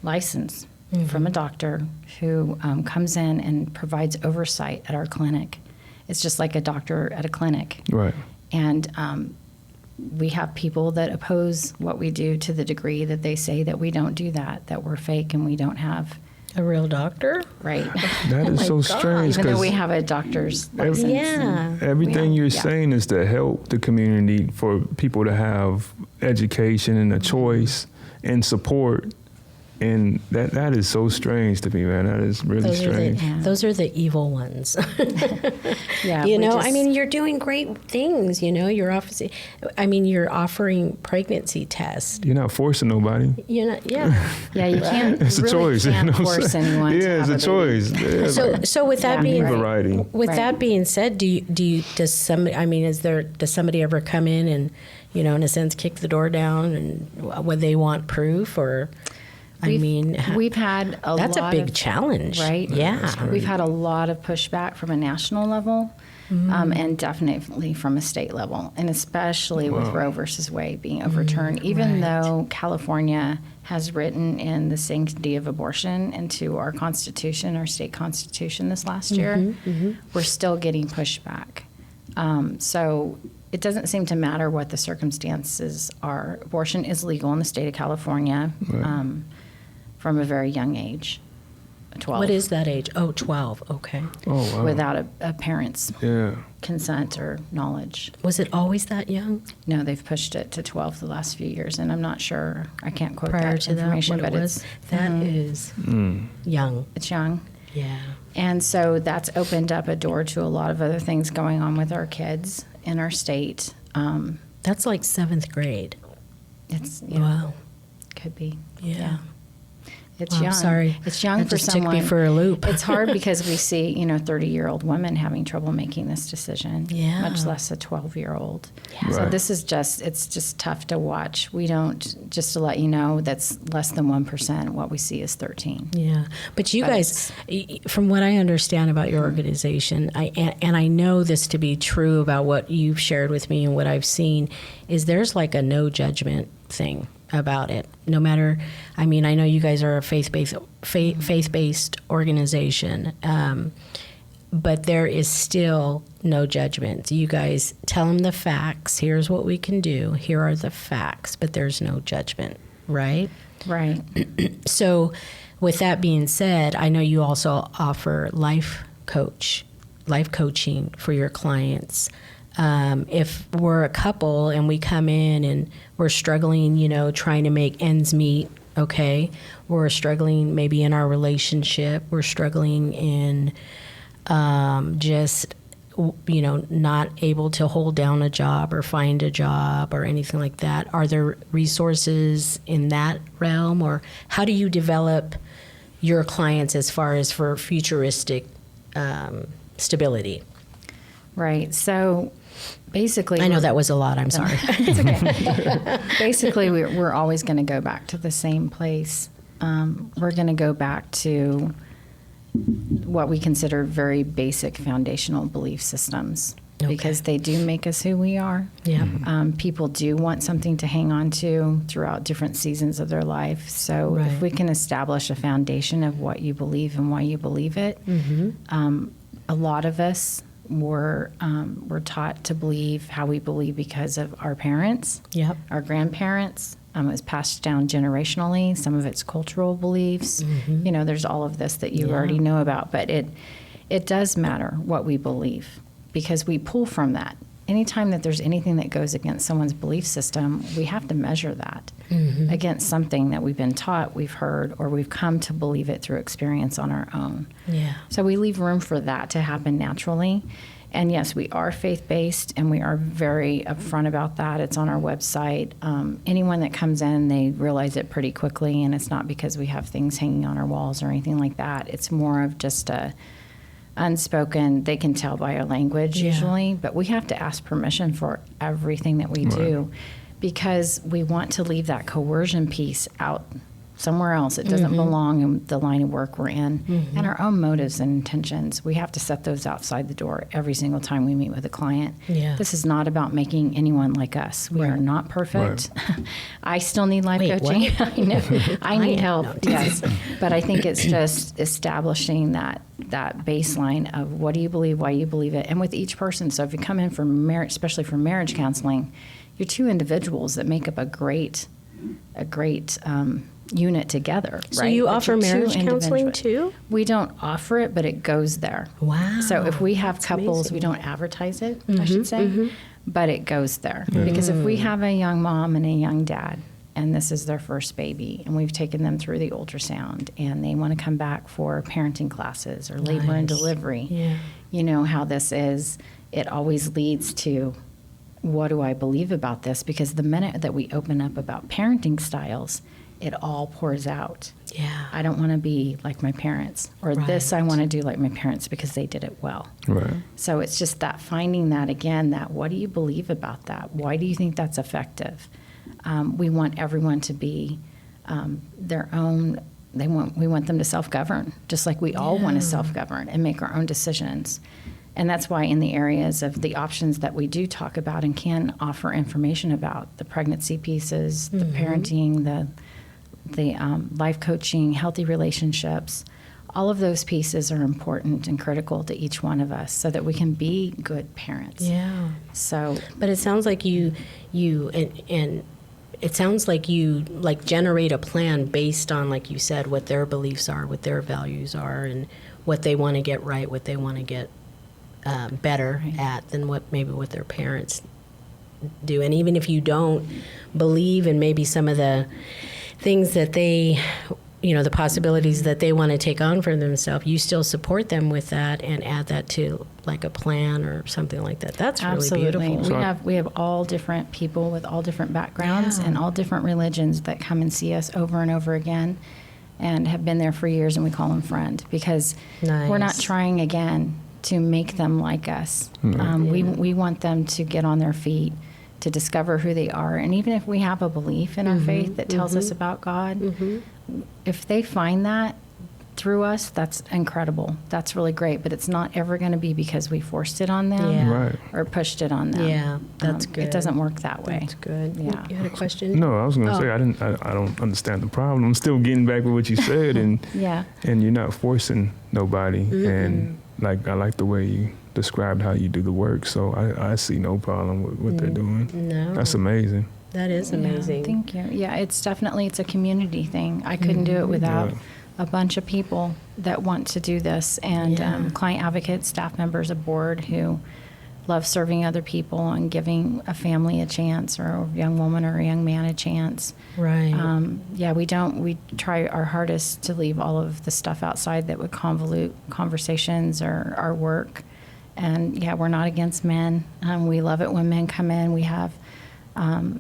license from a doctor who comes in and provides oversight at our clinic. It's just like a doctor at a clinic. Right. And we have people that oppose what we do to the degree that they say that we don't do that we're fake and we don't have, a real doctor? right? That is so strange Even though because we have a doctor's license. Yeah. everything you're Yeah. saying is to help the community, for people to have education and a choice and support. And that is so strange to me, man. That is really strange. Those are the evil ones. Yeah, You we know, just- I mean, you're doing great things. You're you're offering pregnancy tests. You're not forcing nobody. Yeah. Yeah, you can't. It's a really choice. You Can't know what I'm force saying? anyone. Yeah, to it's have a choice. baby. Yeah, So with that Yeah, being right. variety. with Right. that being said, does somebody ever come in and, in a sense, kick the door down, and would they want proof, or? We've had a that's lot a big of, challenge, right? Yeah. We've had a lot of pushback from a national level, and definitely from a state level, and especially with Roe versus Wade being overturned. Even though California has written in the sanctity of abortion into our constitution, our state constitution, this last year, we're still getting pushback. So it doesn't seem to matter what the circumstances are. Abortion is legal in the state of California. From a very young age, 12. What is that age? Oh, 12. Okay. Oh, wow. Without a parent's Yeah. consent or knowledge. Was it always that young? No, they've pushed it to 12 the last few years, and I'm not sure. I can't quote Prior that to that, information, what but it was? That is young. it's young. Yeah. And so that's opened up a door to a lot of other things going on with our kids in our state. That's like 7th grade. It's Wow. Could be. Yeah. It's Wow, young. sorry. It's young That for just someone. took me for a loop. It's hard because we see, 30-year-old women having trouble making this decision, Yeah. much less a 12-year-old. Yeah. So Right. this is it's just tough to watch. We don't, just to let you know, that's less than 1%. What we see is 13. Yeah, but you But guys, from what I understand about your organization, and I know this to be true about what you've shared with me and what I've seen, is there's like a no judgment thing about it. No matter, I know you guys are a faith-based organization, but there is still no judgment. You guys tell them the facts. Here's what we can do. Here are the facts, but there's no judgment, right? Right. So, with that being said, I know you also offer life coaching for your clients. If we're a couple and we come in and we're struggling, trying to make ends meet, okay, we're struggling maybe in our relationship, we're struggling in not able to hold down a job or find a job or anything like that. Are there resources in that realm, or how do you develop your clients as far as for futuristic stability? Right. So basically, I know that was a lot. I'm sorry. It's okay. Basically, we're always going to go back to the same place. We're going to go back to what we consider very basic foundational belief systems, because they do make us who we are. Yeah. People do want something to hang on to throughout different seasons of their life. So Right. if we can establish a foundation of what you believe and why you believe it, a lot of us were taught to believe how we believe because of our parents, Yep. our grandparents. It was passed down generationally. Some of it's cultural beliefs. There's all of this that you already know about. But it does matter what we believe, because we pull from that. Anytime that there's anything that goes against someone's belief system, we have to measure that against something that we've been taught, we've heard, or we've come to believe it through experience on our own. Yeah. So we leave room for that to happen naturally. And yes, we are faith-based, and we are very upfront about that. It's on our website. Anyone that comes in, they realize it pretty quickly, and it's not because we have things hanging on our walls or anything like that. It's more of just a unspoken, they can tell by our language usually, but we have to ask permission for everything that we do, because we want to leave that coercion piece out somewhere else. It doesn't belong in the line of work we're in. And our own motives and intentions, we have to set those outside the door every single time we meet with a client. Yeah. This is not about making anyone like us. We are not perfect. I still need life coaching. what? I know. I need help, yes. But I think it's just establishing that baseline of what do you believe, why you believe it, and with each person. So if you come in for marriage, especially for marriage counseling, you're two individuals that make up a great unit together. So right? you But offer you're two marriage counseling individuals. too? We don't offer it, but it goes there. Wow. So if we have That's couples, amazing. we don't advertise it, I should say, but it goes there. Because if we have a young mom and a young dad, and this is their first baby, and we've taken them through the ultrasound, and they want to come back for parenting classes or labor and Nice. delivery, Yeah. you know how this is. It always leads to, what do I believe about this? Because the minute that we open up about parenting styles, it all pours out. Yeah. I don't want to be like my parents, or this I want to do like my parents because they did it well. Right. So it's just that finding that again, that what do you believe about that? Why do you think that's effective? We want everyone to be their own. We want them to self-govern, just like we all want to self-govern and make our own decisions. And that's why in the areas of the options that we do talk about and can offer information about, the pregnancy pieces, the parenting, the life coaching, healthy relationships, all of those pieces are important and critical to each one of us so that we can be good parents. Yeah. So, But it sounds like you it sounds like you like generate a plan based on, like you said, what their beliefs are, what their values are, and what they want to get right, what they want to get better at than what their parents do. And even if you don't believe in maybe some of the things that they the possibilities that they want to take on for themselves, you still support them with that and add that to like a plan or something like that. That's Absolutely. really beautiful. We have all different people with all different backgrounds Yeah. and all different religions that come and see us over and over again and have been there for years, and we call them friend because we're not Nice. trying again to make them like us. We want them to get on their feet, to discover who they are. And even if we have a belief in our faith that tells us about God, if they find that through us, that's incredible. That's really great. But it's not ever going to be because we forced it on them Yeah. Right. or pushed it on them. Yeah, that's good. It doesn't work that way. That's good. Yeah. You had a question? No, I was going to Oh. say I don't understand the problem. I'm still getting back with what you said, and Yeah. and you're not forcing nobody. And I like the way you described how you do the work. So I see no problem with what they're doing. No. That's amazing. That is Yeah, amazing. thank you. Yeah, it's a community thing. I couldn't do it without Right. a bunch of people that want to do this, and Yeah. client advocates, staff members, a board who love serving other people and giving a family a chance, or a young woman or a young man a chance. Right. We try our hardest to leave all of the stuff outside that would convolute conversations or our work. And yeah, we're not against men. We love it when men come in. We have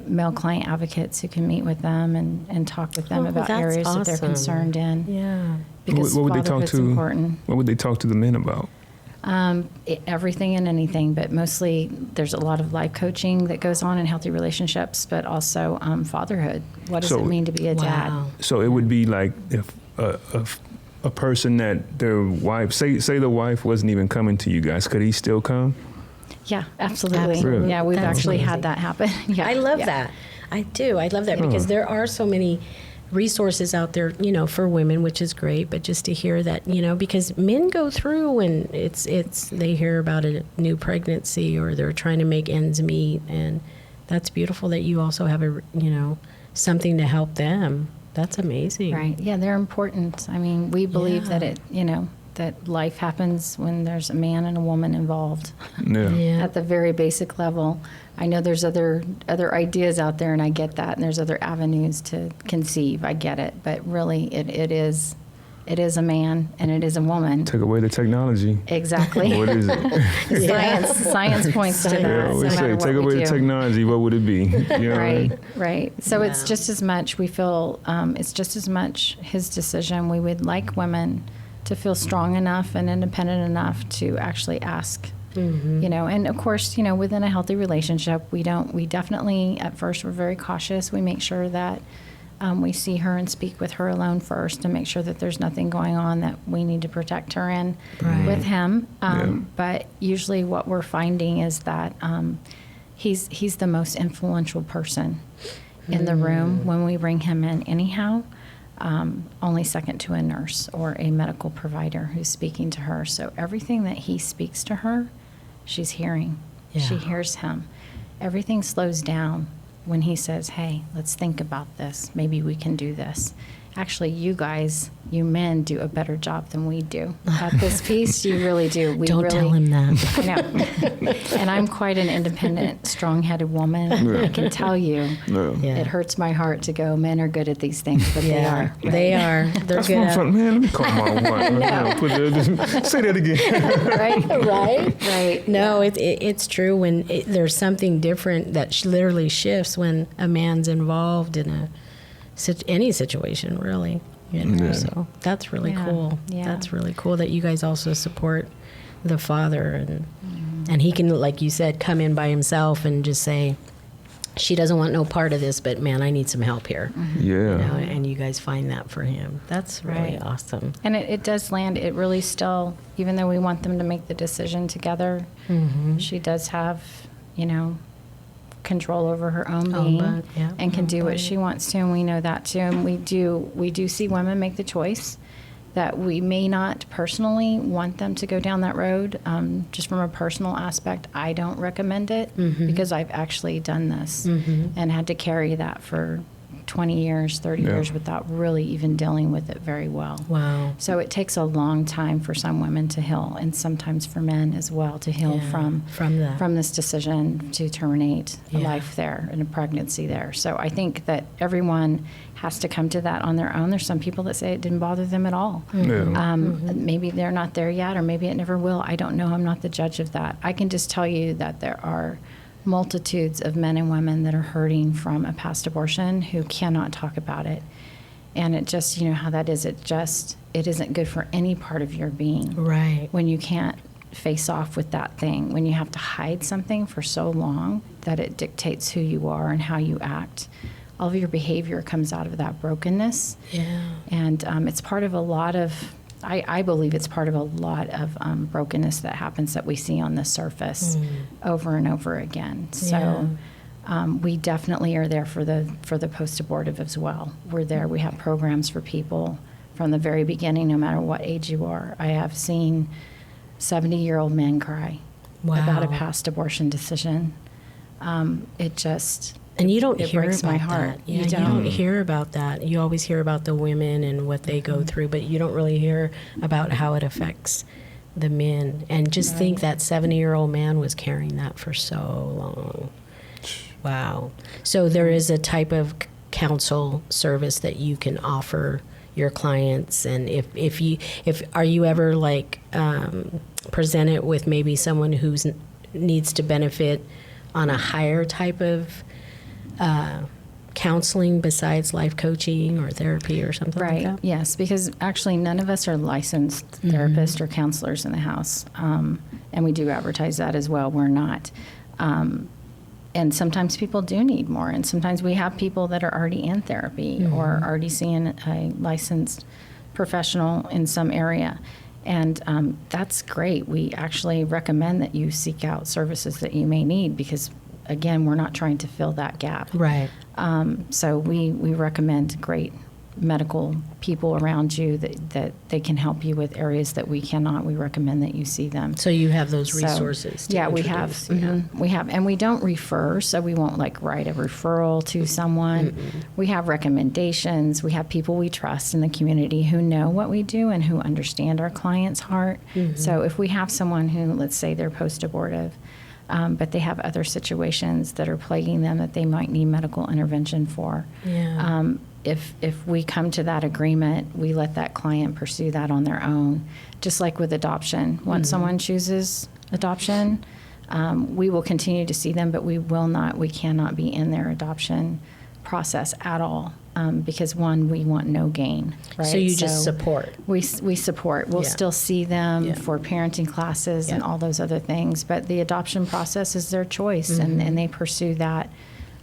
male client advocates who can meet with them and talk with them Oh, about that's areas that they're awesome. concerned in. yeah. Because what would they talk fatherhood's to? important. What would they talk to the men about? Everything and anything, but mostly there's a lot of life coaching that goes on in healthy relationships, but also fatherhood. What does So- it mean to be a dad? Wow. So it would be like if a person that their wife, say the wife wasn't even coming to you guys, could he still come? Yeah, absolutely. Absolutely. Yeah, we've That's actually amazing. had that happen. Yeah, I love yeah. that. I do. I love that because there are so many resources out there, for women, which is great. But just to hear that, because men go through and they hear about a new pregnancy or they're trying to make ends meet, and that's beautiful that you also have something to help them. That's amazing. Right. Yeah, they're important. I mean, we believe that that life happens when there's a man and a woman involved. Yeah. Yeah. At the very basic level. I know there's other ideas out there, and I get that, and there's other avenues to conceive. I get it, but really, it is a man and it is a woman. Take away the technology. Exactly. What is it? Science points to that. Yeah, we no say matter what take we away the do. technology. What would it be? You know what I Right, mean? right. So it's Wow. just as much, we feel, it's just as much his decision. We would like women to feel strong enough and independent enough to actually ask, and of course, within a healthy relationship, we definitely, at first, we're very cautious. We make sure that we see her and speak with her alone first to make sure that there's nothing going on that we need to protect her in with him. But usually what we're finding is that he's the most influential person in the room when we bring him in anyhow, only second to a nurse or a medical provider who's speaking to her. So everything that he speaks to her, she's hearing. Yeah. She hears him. Everything slows down when he says, hey, let's think about this. Maybe we can do this. Actually, you men do a better job than we do at this piece. You really do. Don't tell him that. I know. And I'm quite an independent, strong-headed woman. Yeah. I can tell you. Yeah. Yeah. It hurts my heart to go, men are good at these things, but Yeah, they are. they are. They're That's good what I'm at trying. Man, let me call my wife. Say that again. Right? Right. No, it's true when there's something different that literally shifts when a man's involved in any situation, really. Yeah. So that's really Yeah, cool. yeah. That's really cool that you guys also support the father and he can, like you said, come in by himself and just say, she doesn't want no part of this, but man, I need some help here. Yeah. And you guys find that for him. That's really Right. awesome. And it does land, it really still, even though we want them to make the decision together, she does have, control over her own being and can do what she wants to, and we know that too. And we do see women make the choice that we may not personally want them to go down that road. Just from a personal aspect, I don't recommend it because I've actually done this and had to carry that for 20 years, 30 years without really even dealing with it very well. Wow. So it takes a long time for some women to heal, and sometimes for men as well to heal from this decision to terminate a life there and a pregnancy there. So I think that everyone has to come to that on their own. There's some people that say it didn't bother them at all. Maybe they're not there yet, or maybe it never will. I don't know. I'm not the judge of that. I can just tell you that there are multitudes of men and women that are hurting from a past abortion who cannot talk about it. And it just, you know how that is. It isn't good for any part of your being. Right. When you can't face off with that thing, when you have to hide something for so long that it dictates who you are and how you act. All of your behavior comes out of that brokenness. Yeah. And it's part of a lot of, I believe it's part of a lot of brokenness that happens that we see on the surface over and over again. So we definitely are there for the post-abortive as well. We're there. We have programs for people from the very beginning, no matter what age you are. I have seen 70-year-old men cry about a past abortion decision. It just... And you don't it hear breaks about my heart. that. Yeah, you don't hear about that. You always hear about the women and what they go through, but you don't really hear about how it affects the men. And just think that 70-year-old man was carrying that for so long. Wow. So there is a type of counsel service that you can offer your clients, and if are you ever like presented with maybe someone who needs to benefit on a higher type of counseling besides life coaching or therapy or something like that? Yes, because actually none of us are licensed therapists or counselors in the house, and we do advertise that as well. We're not. And sometimes people do need more, and sometimes we have people that are already in therapy or already seeing a licensed professional in some area. And that's great. We actually recommend that you seek out services that you may need because, again, we're not trying to fill that gap. Right. So we recommend great medical people around you that they can help you with areas that we cannot. We recommend that you see them. So you have those resources to we have. introduce. We have. And we don't refer, so we won't like write a referral to someone. We have recommendations. We have people we trust in the community who know what we do and who understand our client's heart. So if we have someone who, let's say they're post-abortive, but they have other situations that are plaguing them that they might need medical intervention for. Yeah. If we come to that agreement, we let that client pursue that on their own. Just like with adoption. Once someone chooses adoption, we will continue to see them, but we cannot be in their adoption process at all. Because one, we want no gain. Right? So you just support. We support. We'll still see them for parenting classes and all those other things. But the adoption process is their choice, and they pursue that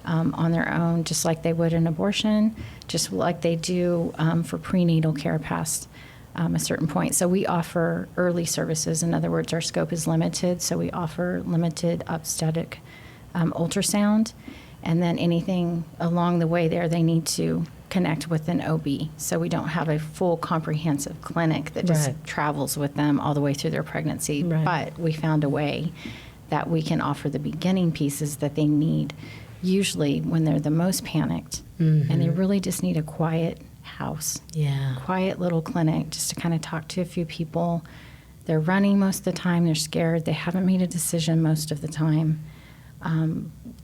on their own, just like they would an abortion, just like they do for prenatal care past a certain point. So we offer early services. In other words, our scope is limited. So we offer limited obstetric ultrasound. And then anything along the way there, they need to connect with an OB. So we don't have a full comprehensive clinic that just travels with them all the way through their pregnancy. Right. But we found a way that we can offer the beginning pieces that they need, usually when they're the most panicked. And they really just need a quiet house. Yeah. Quiet little clinic just to kind of talk to a few people. They're running most of the time. They're scared. They haven't made a decision most of the time.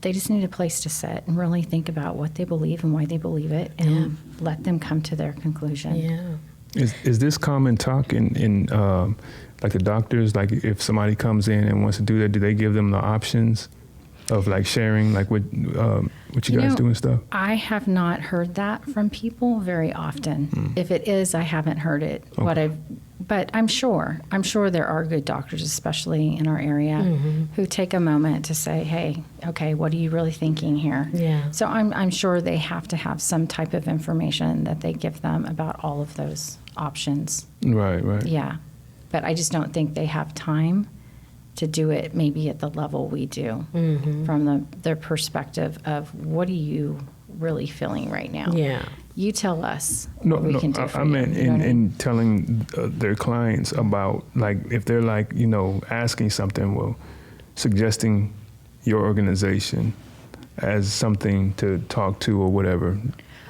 They just need a place to sit and really think about what they believe and why they believe it, and let them come to their conclusion. Yeah. Is this common talk in like the doctors? Like if somebody comes in and wants to do that, do they give them the options of like sharing like what you guys do and stuff? I have not heard that from people very often. If it is, I haven't heard it. Okay. But I'm sure there are good doctors, especially in our area, who take a moment to say, "Hey, okay, what are you really thinking here?" Yeah. So I'm sure they have to have some type of information that they give them about all of those options. Right. Yeah, but I just don't think they have time to do it maybe at the level we do from their perspective of what are you really feeling right now. Yeah. You tell us No, what we can do for I you. meant You know what I mean? in telling their clients about, like, if they're like, asking something, well, suggesting your organization as something to talk to or whatever.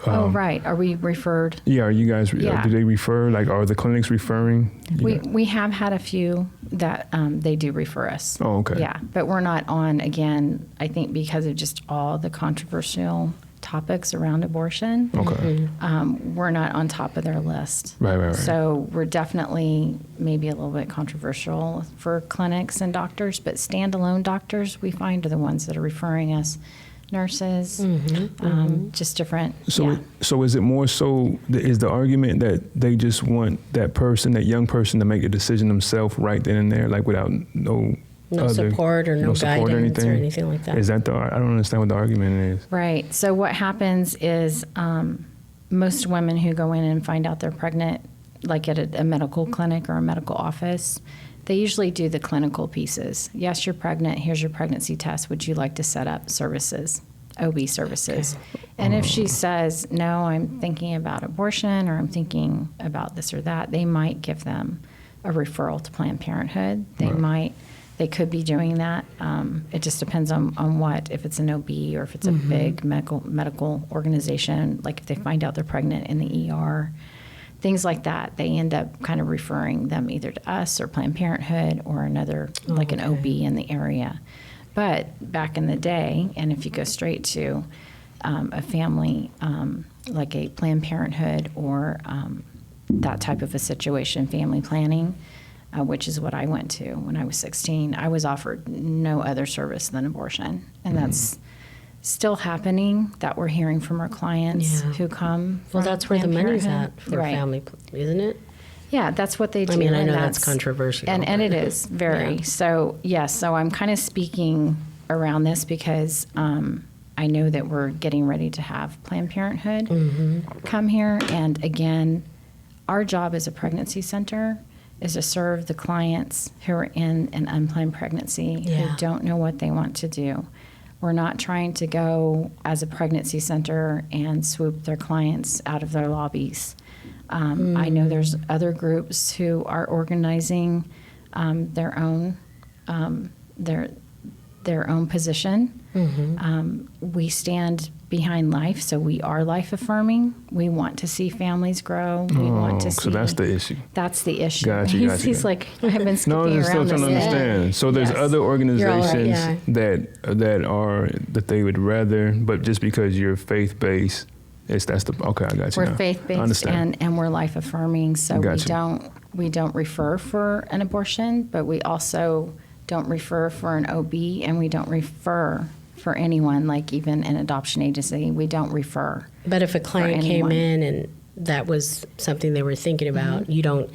Oh, right. Are we referred? Yeah, are you guys, Yeah. do they refer? Like, are the clinics referring? We have had a few that they do refer us. Oh, okay. Yeah, but we're not on, again, I think because of just all the controversial topics around abortion. Okay. We're not on top of their list. Right. So we're definitely maybe a little bit controversial for clinics and doctors, but standalone doctors we find are the ones that are referring us. Nurses, just different. So is it more so, is the argument that they just want that person, that young person, to make the decision themselves right then and there, like without no support or no guidance or anything like that? Is that I don't understand what the argument is. Right. So what happens is most women who go in and find out they're pregnant, like at a medical clinic or a medical office, they usually do the clinical pieces. Yes, you're pregnant. Here's your pregnancy test. Would you like to set up services, OB services? Okay. And if she says, no, I'm thinking about abortion or I'm thinking about this or that, they might give them a referral to Planned Parenthood. They could be doing that. It just depends on what, if it's an OB or if it's a big medical organization, like if they find out they're pregnant in the ER. Things like that, they end up kind of referring them either to us or Planned Parenthood or another, like an OB in the area. But back in the day, and if you go straight to a family, like a Planned Parenthood or that type of a situation, family planning, which is what I went to when I was 16, I was offered no other service than abortion. And that's still happening, that we're hearing from our clients who come from Well, that's where the Planned money's Parenthood. at for family, isn't it? Yeah, that's what they do. I mean, I know and that's controversial. And it is very. Yeah. So, yes, so I'm kind of speaking around this because I know that we're getting ready to have Planned Parenthood come here. And again, our job as a pregnancy center is to serve the clients who are in an unplanned pregnancy who don't know what they want to do. We're not trying to go as a pregnancy center and swoop their clients out of their lobbies. I know there's other groups who are organizing their own position. We stand behind life, so we are life affirming. We want to see families grow. We want to see. So that's the issue. That's the issue. Gotcha. He's like, I've been skipping No, I'm just still around trying to this. understand. So there's Yes. other organizations You're all that they would rather, but just because you're faith based, that's the okay. I got you. We're faith based and we're life affirming, so we don't refer for an abortion, but we also don't refer for an OB, and we don't refer for anyone, like even an adoption agency. We don't refer. But if a client came in and that was something they were thinking about, you don't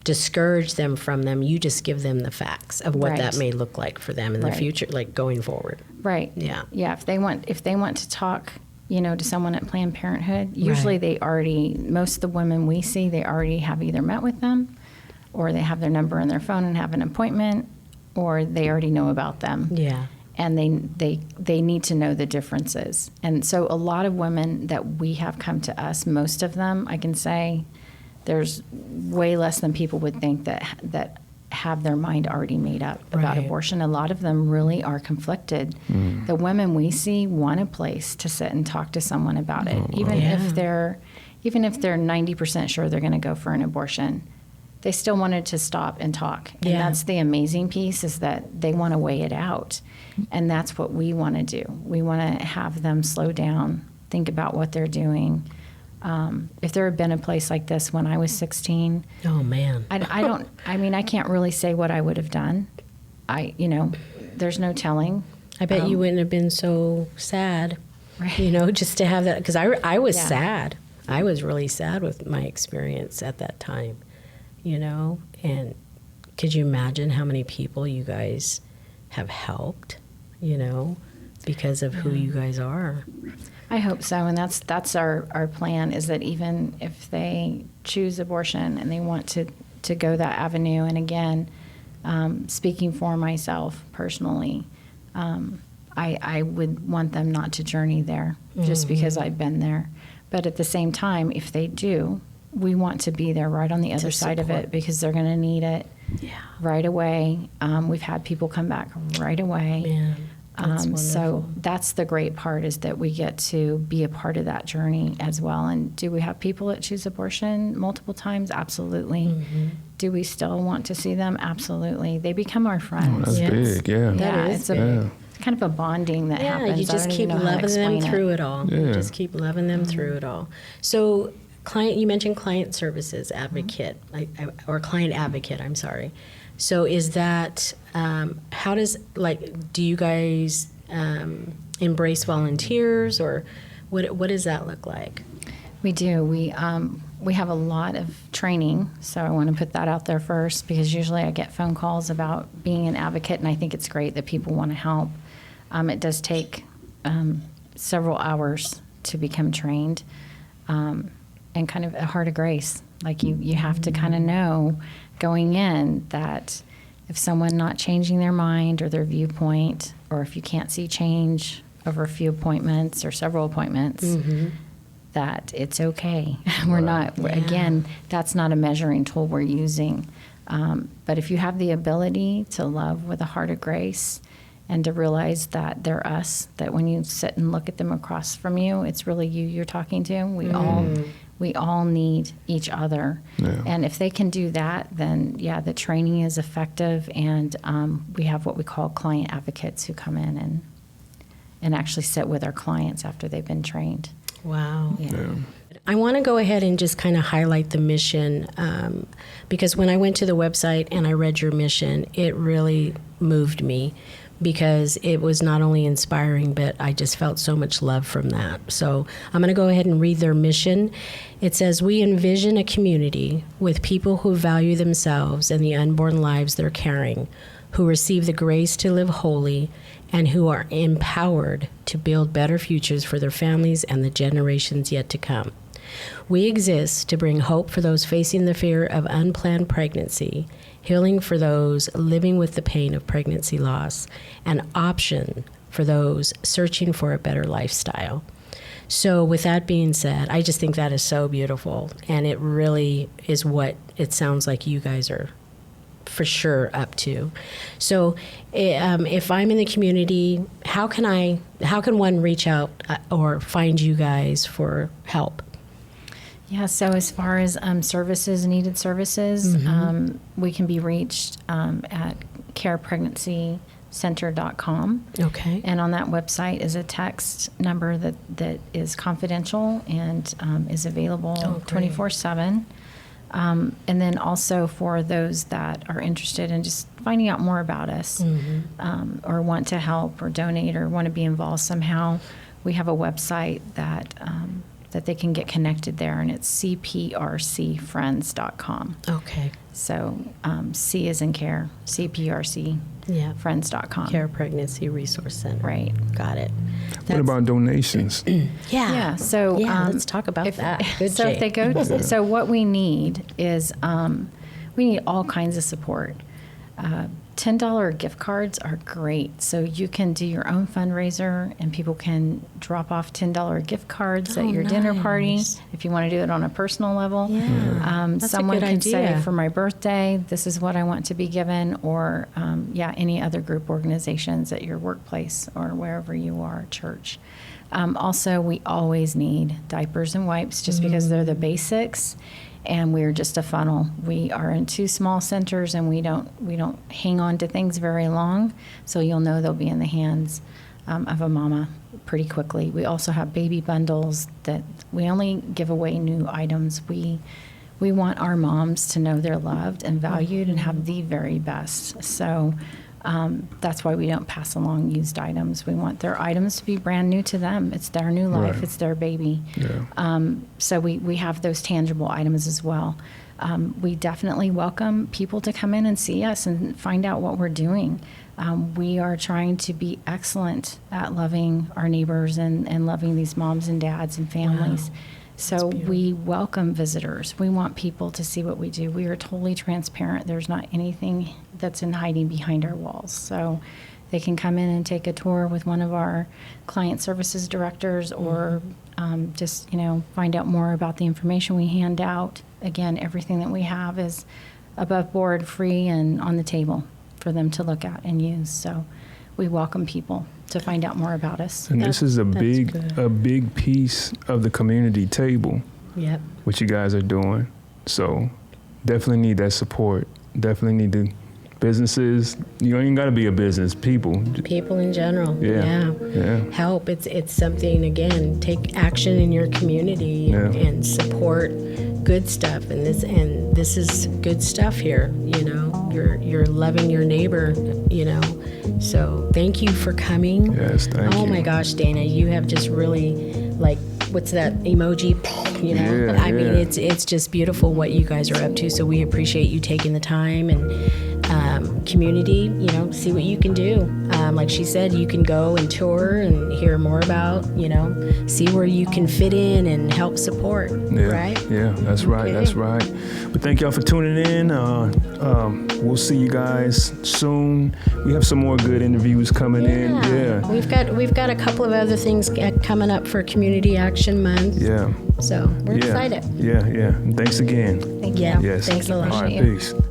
discourage them from them. You just give them the facts of what that may look like for them in the future, like going forward. Right. Yeah. Yeah. If they want to talk, to someone at Planned Parenthood, usually most of the women we see, they already have either met with them, or they have their number in their phone and have an appointment, or they already know about them. Yeah. And they need to know the differences. And so a lot of women that we have come to us, most of them, I can say, there's way less than people would think that have their mind already made up about abortion. A lot of them really are conflicted. The women we see want a place to sit and talk to someone about it, even if they're 90% sure they're going to go for an abortion. They still wanted to stop and talk. And that's the amazing piece, is that they want to weigh it out. And that's what we want to do. We want to have them slow down, think about what they're doing. If there had been a place like this when I was 16, oh man, I can't really say what I would have done. There's no telling. I bet you wouldn't have been so sad, just to have that. Because I was sad. I was really sad with my experience at that time. And could you imagine how many people you guys have helped, because of who you guys are? I hope so, and that's our plan, is that even if they choose abortion and they want to go that avenue, and again, speaking for myself personally, I would want them not to journey there just because I've been there. But at the same time, if they do, we want to be there right on the other side of it, because they're going to need it right away. We've had people come back right away. That's So wonderful. that's the great part, is that we get to be a part of that journey as well. And do we have people that choose abortion multiple times? Absolutely. Mm-hmm. Do we still want to see them? Absolutely. They become our Oh, friends. that's Yes. big, yeah. That is it's a big. kind of a bonding that Yeah, happens. you just I don't keep even know how to loving them explain through it all. You Yeah. just keep loving them through it all. So, you mentioned client services advocate, or client advocate, I'm sorry. So is that, how does, do you guys embrace volunteers, or what does that look like? We do. We have a lot of training, so I want to put that out there first, because usually I get phone calls about being an advocate, and I think it's great that people want to help. It does take several hours to become trained, and kind of a heart of grace. Like you have to kind of know going in that if someone not changing their mind or their viewpoint, or if you can't see change over a few appointments or several appointments, that it's okay. Again, that's not a measuring tool we're using. But if you have the ability to love with a heart of grace, and to realize that they're us, that when you sit and look at them across from you, it's really you you're talking to. We all need each other. Yeah. And if they can do that, then the training is effective. And we have what we call client advocates who come in and actually sit with our clients after they've been trained. Wow. Yeah. I want to go ahead and just kind of highlight the mission, because when I went to the website and I read your mission, it really moved me, because it was not only inspiring, but I just felt so much love from that. So I'm going to go ahead and read their mission. It says, "We envision a community with people who value themselves and the unborn lives they're carrying, who receive the grace to live holy, and who are empowered to build better futures for their families and the generations yet to come. We exist to bring hope for those facing the fear of unplanned pregnancy, healing for those living with the pain of pregnancy loss, and option for those searching for a better lifestyle." So with that being said, I just think that is so beautiful, and it really is what it sounds like you guys are for sure up to. So if I'm in the community, how can one reach out or find you guys for help? Yeah, so as far as needed services, we can be reached at carepregnancycenter.com. Okay. And on that website is a text number that is confidential and is available 24/7. And then also for those that are interested in just finding out more about us, or want to help or donate or want to be involved somehow, we have a website that they can get connected there, and it's cprcfriends.com. Okay. So C is in care, cprcfriends.com. Care Pregnancy Resource Center. Right. Got it. What about donations? Yeah. So let's talk about that. Good, so Jay. if they go, so what we need is we need all kinds of support. $10 gift cards are great. So you can do your own fundraiser, and people can drop off $10 gift cards at your dinner party. nice. If you want to do it on a personal level, That's a someone good can idea. say, for my birthday, this is what I want to be given, or any other group organizations at your workplace or wherever you are, church. Also, we always need diapers and wipes, just because they're the basics. And we're just a funnel. We are in 2 small centers, and we don't hang on to things very long. So you'll know they'll be in the hands of a mama pretty quickly. We also have baby bundles that we only give away new items. We want our moms to know they're loved and valued and have the very best. So that's why we don't pass along used items. We want their items to be brand new to them. It's their new life. Right. It's their baby. Yeah. So we have those tangible items as well. We definitely welcome people to come in and see us and find out what we're doing. We are trying to be excellent at loving our neighbors and loving these moms and dads and families. Wow. So we welcome visitors. We want people to see what we do. We are totally transparent. There's not anything that's in hiding behind our walls. So they can come in and take a tour with one of our client services directors, or just find out more about the information we hand out. Again, everything that we have is above board, free, and on the table for them to look at and use. So we welcome people to find out more about us. And this is a good. big piece of the community table, Yep. what you guys are doing. So definitely need that support. Definitely need the businesses. You don't even got to be a business. People. People in general. Yeah. Help. It's something, again, take action in your community and support good stuff. And this is good stuff here. You know, you're loving your neighbor, you know. So thank you for coming. Yes, thank you. Oh my gosh, Dayna, you have just really, like, what's that emoji? You know, Yeah, I mean, yeah. it's just beautiful what you guys are up to. So we appreciate you taking the time and community, you know, see what you can do. Like she said, you can go and tour and hear more about, you know, see where you can fit in and help support, right? Yeah, that's right. Okay. That's right. But thank y'all for tuning in. We'll see you guys soon. We have some more good interviews coming in. Yeah. We've got a couple of other things coming up for Community Action Month. Yeah. So we're excited. Yeah. And thanks again. Thank you. Yeah. Yes. Thanks a lot. All right, Appreciate you. peace.